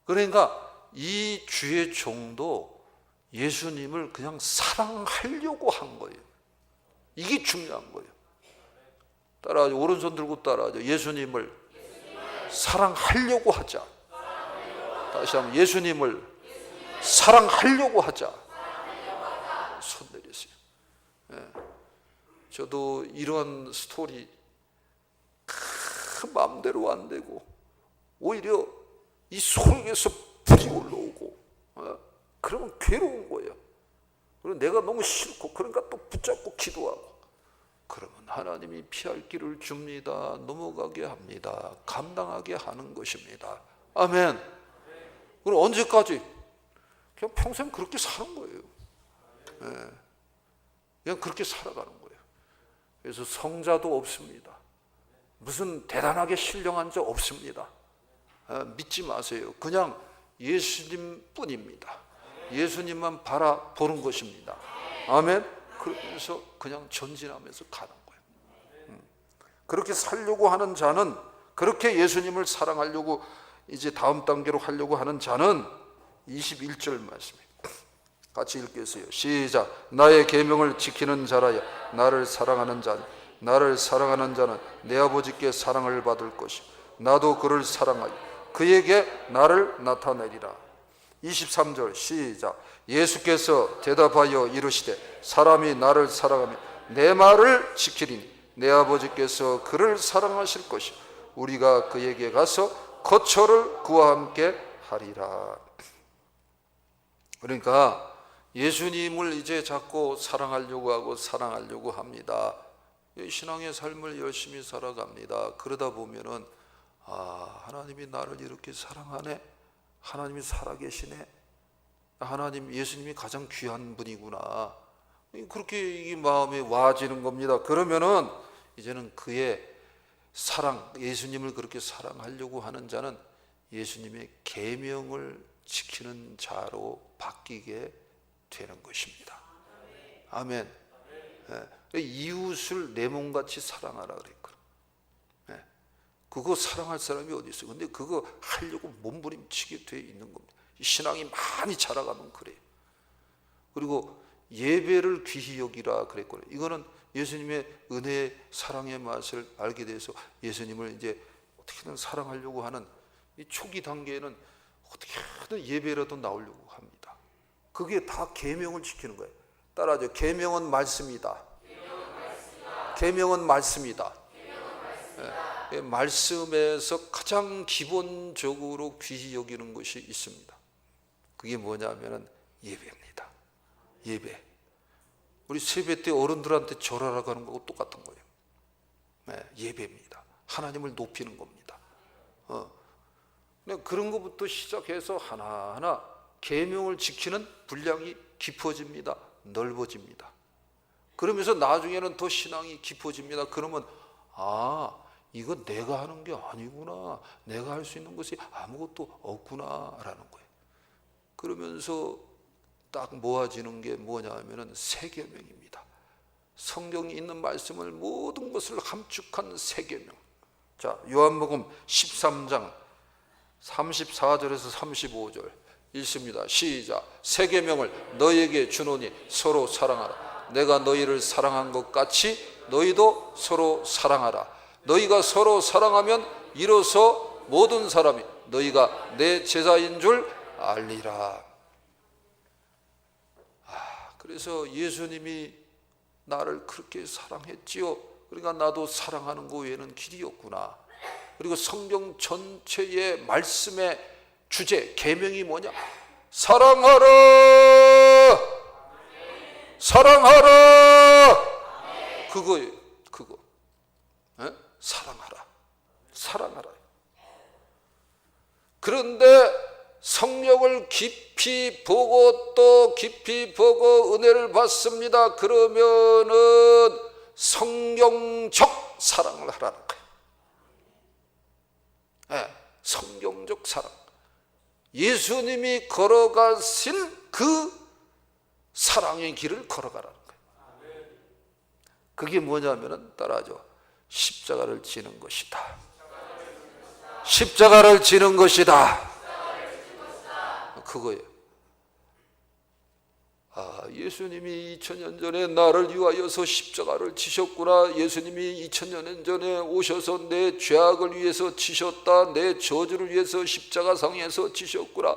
그러니까 이 주의 종도 예수님을 그냥 사랑하려고 한 거예요. 이게 중요한 거예요. 따라하죠. 오른손 들고 따라하죠. 예수님을 사랑하려고 하자. 다시 한번 예수님을 사랑하려고 하자. 손 내리세요. 예. 저도 이런 스토리 마음대로 안 되고 오히려 이 속에서 불이 올라오고 그러면 괴로운 거예요. 그리고 내가 너무 싫고 그러니까 또 붙잡고 기도하고 그러면 하나님이 피할 길을 줍니다. 넘어가게 합니다. 감당하게 하는 것입니다. 아멘. 그럼 언제까지? 그냥 평생 그렇게 사는 거예요. 네. 그냥 그렇게 살아가는 거예요. 그래서 성자도 없습니다. 무슨 대단하게 신령한 자 없습니다. 믿지 마세요. 그냥 예수님 뿐입니다. 예수님만 바라보는 것입니다. 아멘. 그러면서 그냥 전진하면서 가는 거예요. 그렇게 살려고 하는 자는, 그렇게 예수님을 사랑하려고 이제 다음 단계로 하려고 하는 자는 21절 말씀입니다. 같이 읽겠어요. 시작. 나의 계명을 지키는 자라야 나를 사랑하는 자니 나를 사랑하는 자는 내 아버지께 사랑을 받을 것이요 나도 그를 사랑하여 그에게 나를 나타내리라. 23절 시작. 예수께서 대답하여 이르시되 사람이 나를 사랑하면 내 말을 지키리니 내 아버지께서 그를 사랑하실 것이요 우리가 그에게 가서 거처를 그와 함께 하리라. 그러니까 예수님을 이제 자꾸 사랑하려고 합니다. 신앙의 삶을 열심히 살아갑니다. 그러다 보면은 하나님이 나를 이렇게 사랑하네. 하나님이 살아계시네. 하나님, 예수님이 가장 귀한 분이구나. 그렇게 이 마음에 와지는 겁니다. 그러면은 이제는 그의 사랑, 예수님을 그렇게 사랑하려고 하는 자는 예수님의 계명을 지키는 자로 바뀌게 되는 것입니다. 아멘. 네. 이웃을 내 몸같이 사랑하라 그랬거든. 네. 그거 사랑할 사람이 어디 있어요? 근데 그거 하려고 몸부림치게 돼 있는 겁니다. 신앙이 많이 자라가면 그래요. 그리고 예배를 귀히 여기라 그랬거든요. 이거는 예수님의 은혜의 사랑의 맛을 알게 돼서 예수님을 이제 어떻게든 사랑하려고 하는 이 초기 단계에는 어떻게든 예배라도 나오려고 합니다. 그게 다 계명을 지키는 거예요. 따라하죠. 계명은 말씀이다. 계명은 말씀이다. 네. 말씀에서 가장 기본적으로 귀히 여기는 것이 있습니다. 그게 뭐냐면은 예배입니다. 예배. 우리 세배 때 어른들한테 절하라고 하는 거하고 똑같은 거예요. 네, 예배입니다. 하나님을 높이는 겁니다. 그런 것부터 시작해서 하나하나 계명을 지키는 분량이 깊어집니다. 넓어집니다. 그러면서 나중에는 더 신앙이 깊어집니다. 그러면 이거 내가 하는 게 아니구나. 내가 할 수 있는 것이 아무것도 없구나라는 거예요. 그러면서 딱 모아지는 게 뭐냐 하면은 새 계명입니다. 성경에 있는 말씀을 모든 것을 함축한 새 계명. 자, 요한복음 13장 34절에서 35절 읽습니다. 시작. 새 계명을 너희에게 주노니 서로 사랑하라. 내가 너희를 사랑한 것 같이 너희도 서로 사랑하라. 너희가 서로 사랑하면 이로써 모든 사람이 너희가 내 제자인 줄 알리라. 그래서 예수님이 나를 그렇게 사랑했지요. 그러니까 나도 사랑하는 거 외에는 길이 없구나. 그리고 성경 전체의 말씀의 주제, 계명이 뭐냐? 사랑하라! 사랑하라! 그거예요. 그거. 에? 사랑하라. 사랑하라. 그런데 성령을 깊이 보고 또 깊이 보고 은혜를 받습니다. 그러면은 성경적 사랑을 하라는 거예요. 네, 성경적 사랑. 예수님이 걸어가신 그 사랑의 길을 걸어가라는 거예요. 그게 뭐냐면은 따라하죠. 십자가를 지는 것이다. 십자가를 지는 것이다. 그거예요. 예수님이 2000년 전에 나를 위하여서 십자가를 지셨구나. 예수님이 2000년 전에 오셔서 내 죄악을 위해서 지셨다. 내 저주를 위해서 십자가상에서 지셨구나.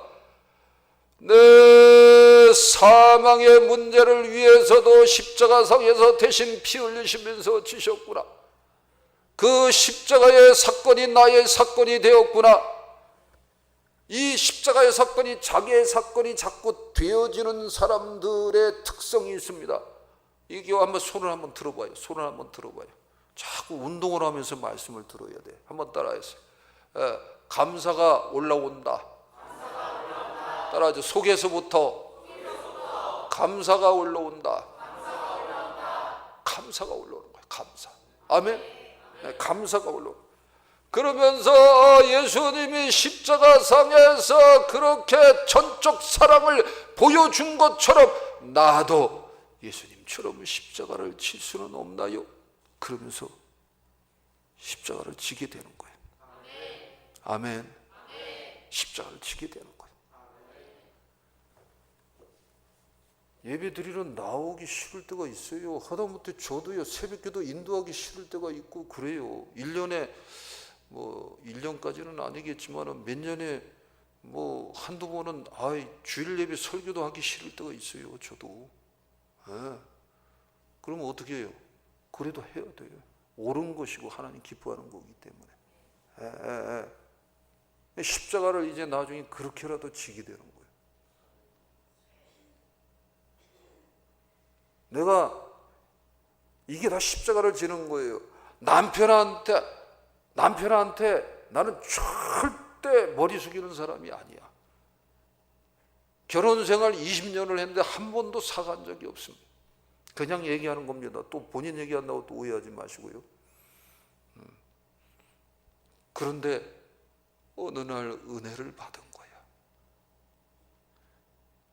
내 사망의 문제를 위해서도 십자가상에서 대신 피 흘리시면서 지셨구나. 그 십자가의 사건이 나의 사건이 되었구나. 이 십자가의 사건이 자기의 사건이 자꾸 되어지는 사람들의 특성이 있습니다. 이게 한번 손을 한번 들어봐요. 손을 한번 들어봐요. 자꾸 운동을 하면서 말씀을 들어야 돼. 한번 따라하세요. 감사가 올라온다. 따라하죠. 속에서부터 감사가 올라온다. 감사가 올라오는 거예요. 감사. 아멘. 감사가 올라오는. 그러면서 예수님이 십자가상에서 그렇게 전적 사랑을 보여준 것처럼 나도 예수님처럼 십자가를 칠 수는 없나요? 그러면서 십자가를 지게 되는 거예요. 아멘. 십자가를 지게 되는 거예요. 예배 드리러 나오기 싫을 때가 있어요. 하다못해 저도요, 새벽기도 인도하기 싫을 때가 있고 그래요. 1년에 1년까지는 아니겠지만 몇 년에 한두 번은 주일 예배 설교도 하기 싫을 때가 있어요. 저도. 그러면 어떻게 해요? 그래도 해야 돼요. 옳은 것이고 하나님 기뻐하는 거기 때문에. 십자가를 이제 나중에 그렇게라도 지게 되는 거예요. 내가 이게 다 십자가를 지는 거예요. 남편한테 나는 절대 머리 숙이는 사람이 아니야. 결혼 생활 20년을 했는데 한 번도 사간 적이 없습니다. 그냥 얘기하는 겁니다. 또 본인 얘기한다고 또 오해하지 마시고요. 그런데 어느 날 은혜를 받은 거야.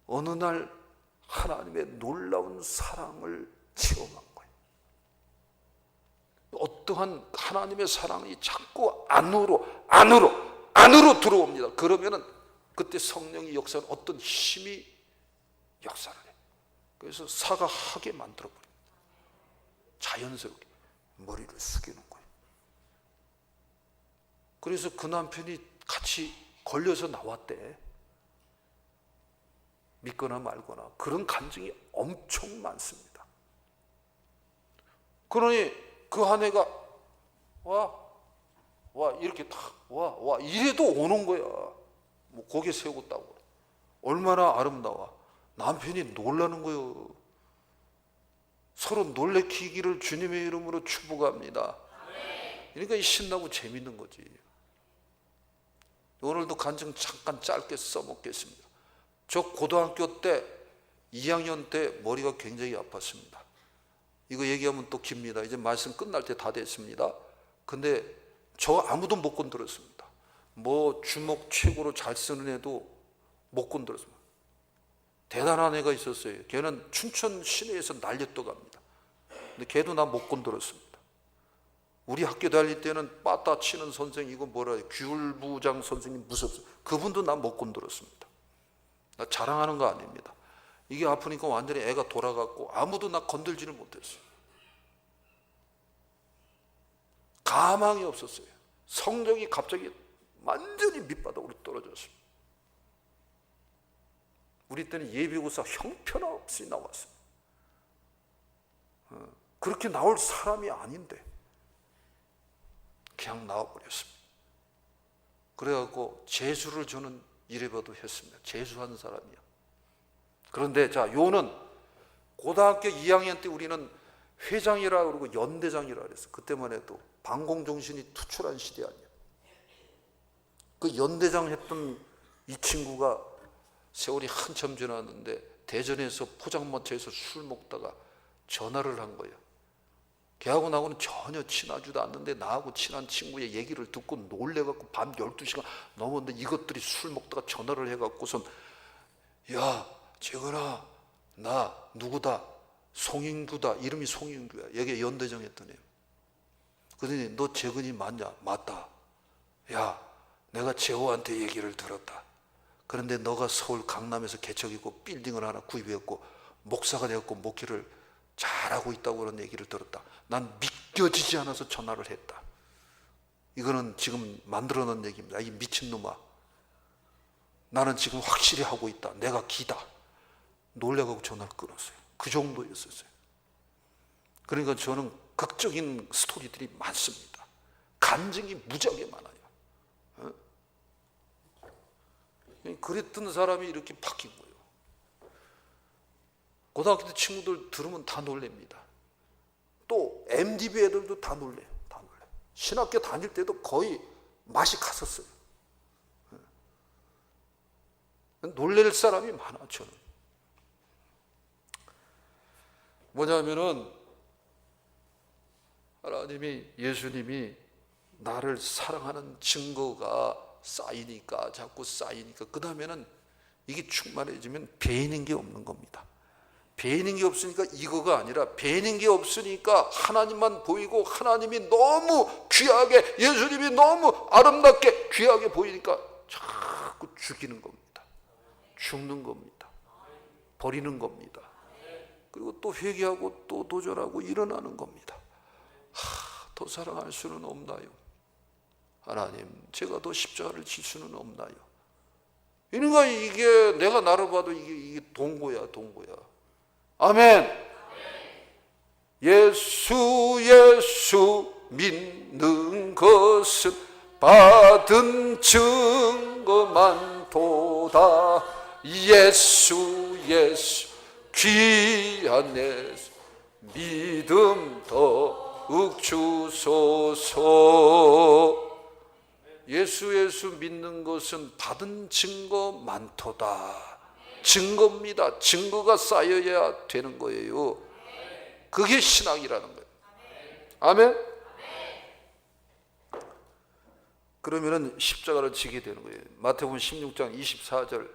어느 날 하나님의 놀라운 사랑을 체험한 거야. 어떠한 하나님의 사랑이 자꾸 안으로 들어옵니다. 그러면은 그때 성령이 역사하는 어떤 힘이 역사를 해. 그래서 사과하게 만들어버립니다. 자연스럽게 머리를 숙이는 거예요. 그래서 그 남편이 같이 걸려서 나왔대. 믿거나 말거나 그런 간증이 엄청 많습니다. 그러니 그 아내가 이렇게 딱 이래도 오는 거야. 고개 세우고 따고. 얼마나 아름다워. 남편이 놀라는 거예요. 서로 놀래키기를 주님의 이름으로 축복합니다. 그러니까 신나고 재밌는 거지. 오늘도 간증 잠깐 짧게 써먹겠습니다. 저 고등학교 때 2학년 때 머리가 굉장히 아팠습니다. 이거 얘기하면 또 깁니다. 이제 말씀 끝날 때 다 됐습니다. 근데 저 아무도 못 건드렸습니다. 주먹 최고로 잘 쓰는 애도 못 건드렸습니다. 대단한 애가 있었어요. 걔는 춘천 시내에서 날려 떠갑니다. 근데 걔도 나 못 건드렸습니다. 우리 학교 다닐 때는 빠따 치는 선생, 이거 귤부장 선생님 무섭어요. 그분도 나 못 건드렸습니다. 나 자랑하는 거 아닙니다. 이게 아프니까 완전히 애가 돌아갔고 아무도 나 건들지를 못했어요. 가망이 없었어요. 성적이 갑자기 완전히 밑바닥으로 떨어졌습니다. 우리 때는 예비고사 형편없이 나왔어요. 그렇게 나올 사람이 아닌데 그냥 나와버렸습니다. 그래갖고 재수를 저는 이래봐도 했습니다. 재수한 사람이야. 그런데 요는 고등학교 2학년 때 우리는 회장이라 그러고 연대장이라 그랬어. 그때만 해도 반공정신이 투철한 시대 아니야. 그 연대장 했던 이 친구가 세월이 한참 지났는데 대전에서 포장마차에서 술 먹다가 전화를 한 거예요. 걔하고 나하고는 전혀 친하지도 않는데 나하고 친한 친구의 얘기를 듣고 놀래갖고 밤 12시가 넘었는데 이것들이 술 먹다가 전화를 해갖고선 야 재건아 나 누구다 송인규다. 이름이 송인규야. 여기 연대장 했더니 그러더니 너 재건이 맞냐? 맞다. 야 내가 제호한테 얘기를 들었다. 그런데 너가 서울 강남에서 개척이고 빌딩을 하나 구입했고 목사가 되었고 목회를 잘하고 있다고 그런 얘기를 들었다. 난 믿겨지지 않아서 전화를 했다. 이거는 지금 만들어 놓은 얘기입니다. 이 미친놈아, 나는 지금 확실히 하고 있다. 내가 기다. 놀래가고 전화를 끊었어요. 그 정도였었어요. 그러니까 저는 극적인 스토리들이 많습니다. 간증이 무지하게 많아요. 그랬던 사람이 이렇게 바뀐 거예요. 고등학교 때 친구들 들으면 다 놀랍니다. 또 MDB 애들도 다 놀래요. 다 놀래요. 신학교 다닐 때도 거의 맛이 갔었어요. 놀랄 사람이 많아. 저는 뭐냐면은 하나님이, 예수님이 나를 사랑하는 증거가 쌓이니까, 자꾸 쌓이니까, 그 다음에는 이게 충만해지면 배이는 게 없는 겁니다. 배이는 게 없으니까 이거가 아니라, 배이는 게 없으니까 하나님만 보이고 하나님이 너무 귀하게, 예수님이 너무 아름답게 귀하게 보이니까 자꾸 죽이는 겁니다. 죽는 겁니다. 버리는 겁니다. 그리고 또 회개하고 또 도전하고 일어나는 겁니다. 더 사랑할 수는 없나요? 하나님, 제가 더 십자가를 질 수는 없나요? 그러니까 이게 내가 나를 봐도 이게 동고야, 동고야. 아멘. 예수 믿는 것은 받은 증거만 도다. 예수 귀한 예수 믿음 더욱 주소서. 예수 믿는 것은 받은 증거 많도다. 증거입니다. 증거가 쌓여야 되는 거예요. 그게 신앙이라는 거예요. 아멘. 그러면은 십자가를 지게 되는 거예요. 마태복음 16장 24절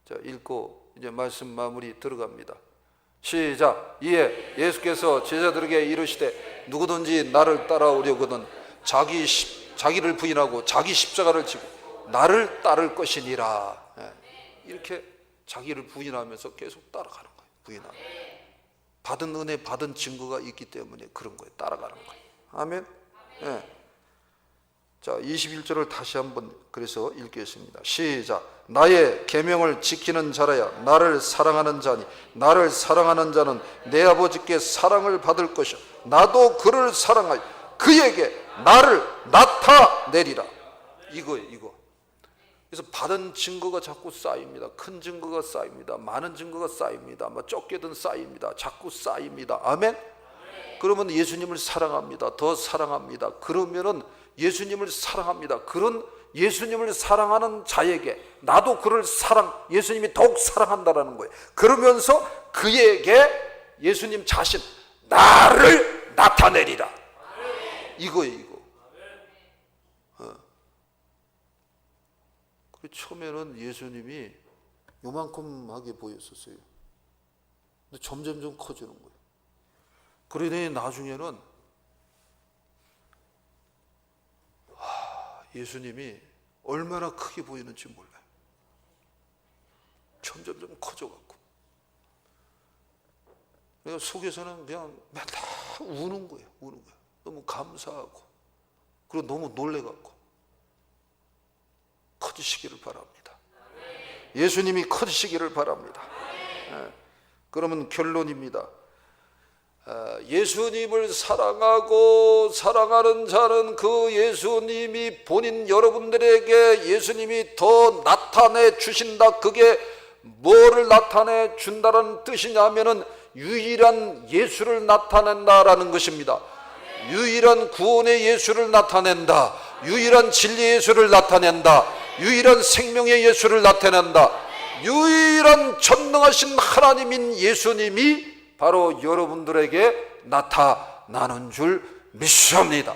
자 읽고 이제 말씀 마무리 들어갑니다. 시작. 이에 예수께서 제자들에게 이르시되 누구든지 나를 따라오려거든 자기를 부인하고 자기 십자가를 지고 나를 따를 것이니라. 이렇게 자기를 부인하면서 계속 따라가는 거예요. 부인하고 받은 은혜, 받은 증거가 있기 때문에 그런 거예요. 따라가는 거예요. 아멘. 자, 21절을 다시 한번 그래서 읽겠습니다. 시작. 나의 계명을 지키는 자라야 나를 사랑하는 자니 나를 사랑하는 자는 내 아버지께 사랑을 받을 것이요 나도 그를 사랑하여 그에게 나를 나타내리라. 이거예요, 이거. 그래서 받은 증거가 자꾸 쌓입니다. 큰 증거가 쌓입니다. 많은 증거가 쌓입니다. 좁게든 쌓입니다. 자꾸 쌓입니다. 아멘. 그러면 예수님을 사랑합니다. 더 사랑합니다. 그러면은 예수님을 사랑합니다. 그런 예수님을 사랑하는 자에게 나도 그를 예수님이 더욱 사랑한다라는 거예요. 그러면서 그에게 예수님 자신 나를 나타내리라. 이거예요, 이거. 처음에는 예수님이 요만큼하게 보였었어요. 근데 점점 커지는 거예요. 그러더니 나중에는 예수님이 얼마나 크게 보이는지 몰라요. 점점 커져갖고. 내가 속에서는 그냥 맨날 우는 거예요. 너무 감사하고 그리고 너무 놀래갖고. 커지시기를 바랍니다. 예수님이 커지시기를 바랍니다. 그러면 결론입니다. 예수님을 사랑하고 사랑하는 자는 그 예수님이 본인 여러분들에게 예수님이 더 나타내 주신다. 그게 뭐를 나타내 준다는 뜻이냐면은 유일한 예수를 나타낸다라는 것입니다. 유일한 구원의 예수를 나타낸다. 유일한 진리의 예수를 나타낸다. 유일한 생명의 예수를 나타낸다. 유일한 전능하신 하나님인 예수님이 바로 여러분들에게 나타나는 줄 믿습니다.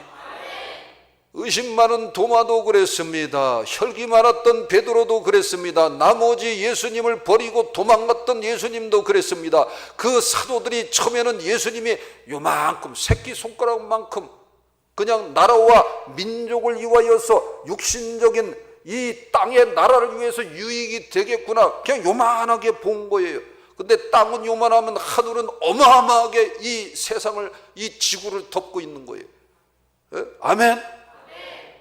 의심 많은 도마도 그랬습니다. 혈기 많았던 베드로도 그랬습니다. 나머지 예수님을 버리고 도망갔던 예수님도 그랬습니다. 그 사도들이 처음에는 예수님이 요만큼 새끼손가락만큼 그냥 나라와 민족을 위하여서 육신적인 이 땅의 나라를 위해서 유익이 되겠구나, 그냥 요만하게 본 거예요. 근데 땅은 요만하면 하늘은 어마어마하게 이 세상을, 이 지구를 덮고 있는 거예요. 아멘.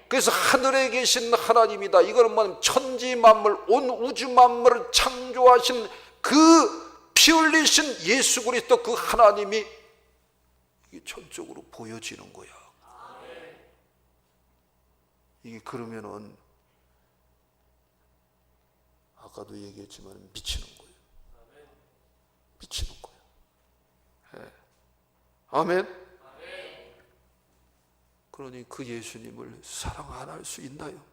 그래서 하늘에 계신 하나님이다. 이거는 뭐냐면 천지 만물, 온 우주 만물을 창조하신 그 피 흘리신 예수 그리스도 그 하나님이 이게 전적으로 보여지는 거야. 이게 그러면은 아까도 얘기했지만 미치는 거예요. 미치는 거예요. 네. 아멘. 그러니 그 예수님을 사랑 안 할 수 있나요?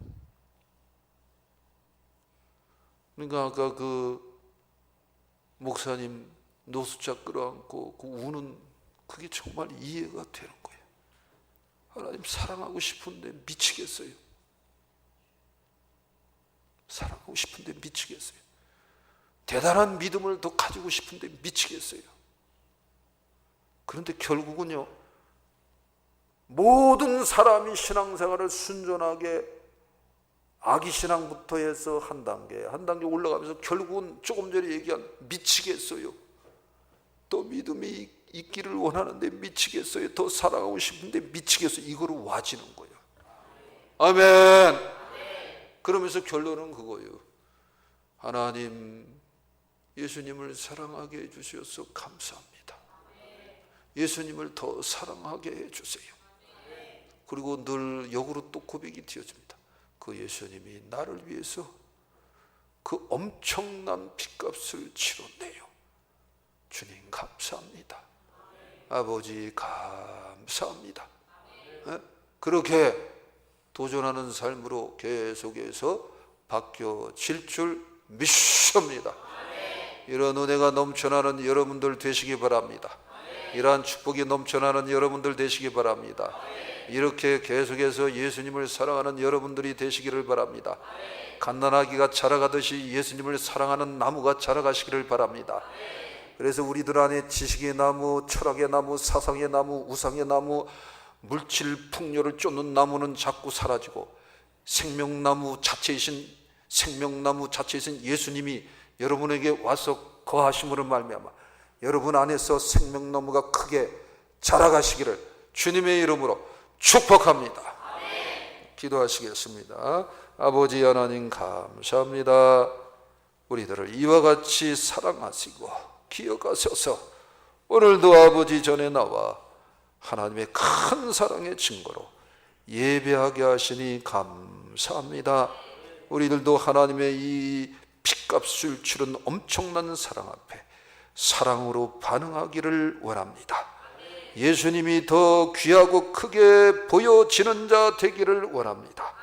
그러니까 아까 그 목사님 노숙자 끌어안고 그 우는 그게 정말 이해가 되는 거예요. 하나님 사랑하고 싶은데 미치겠어요. 사랑하고 싶은데 미치겠어요. 대단한 믿음을 더 가지고 싶은데 미치겠어요. 그런데 결국은요, 모든 사람이 신앙생활을 순전하게 아기신앙부터 해서 한 단계 올라가면서 결국은 조금 전에 얘기한 미치겠어요. 또 믿음이 있기를 원하는데 미치겠어요. 더 사랑하고 싶은데 미치겠어요. 이거로 와지는 거예요. 아멘. 그러면서 결론은 그거예요. 하나님, 예수님을 사랑하게 해주셔서 감사합니다. 예수님을 더 사랑하게 해주세요. 그리고 늘 역으로 또 고백이 되어집니다. 그 예수님이 나를 위해서 그 엄청난 핏값을 치렀네요. 주님 감사합니다. 아버지 감사합니다. 그렇게 도전하는 삶으로 계속해서 바뀌어질 줄 믿습니다. 이런 은혜가 넘쳐나는 여러분들 되시기 바랍니다. 이러한 축복이 넘쳐나는 여러분들 되시기 바랍니다. 이렇게 계속해서 예수님을 사랑하는 여러분들이 되시기를 바랍니다. 갓난아기가 자라가듯이 예수님을 사랑하는 나무가 자라가시기를 바랍니다. 그래서 우리들 안에 지식의 나무, 철학의 나무, 사상의 나무, 우상의 나무, 물질 풍요를 쫓는 나무는 자꾸 사라지고 생명나무 자체이신 예수님이 여러분에게 와서 거하심으로 말미암아 여러분 안에서 생명나무가 크게 자라가시기를 주님의 이름으로 축복합니다. 기도하시겠습니다. 아버지 하나님 감사합니다. 우리들을 이와 같이 사랑하시고 기억하셔서 오늘도 아버지 전에 나와 하나님의 큰 사랑의 증거로 예배하게 하시니 감사합니다. 우리들도 하나님의 이 핏값을 치른 엄청난 사랑 앞에 사랑으로 반응하기를 원합니다. 예수님이 더 귀하고 크게 보여지는 자 되기를 원합니다.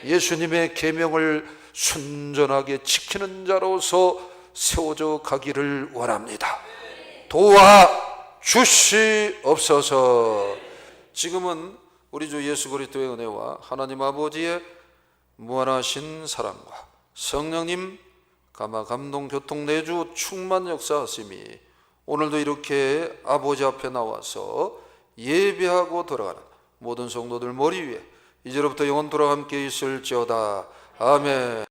예수님의 계명을 순전하게 지키는 자로서 세워져 가기를 원합니다. 도와주시옵소서. 지금은 우리 주 예수 그리스도의 은혜와 하나님 아버지의 무한하신 사랑과 성령님 감화 감동 교통 내주 충만 역사하심이 오늘도 이렇게 아버지 앞에 나와서 예배하고 돌아가는 모든 성도들 머리 위에 이제로부터 영원토록 함께 있을지어다. 아멘.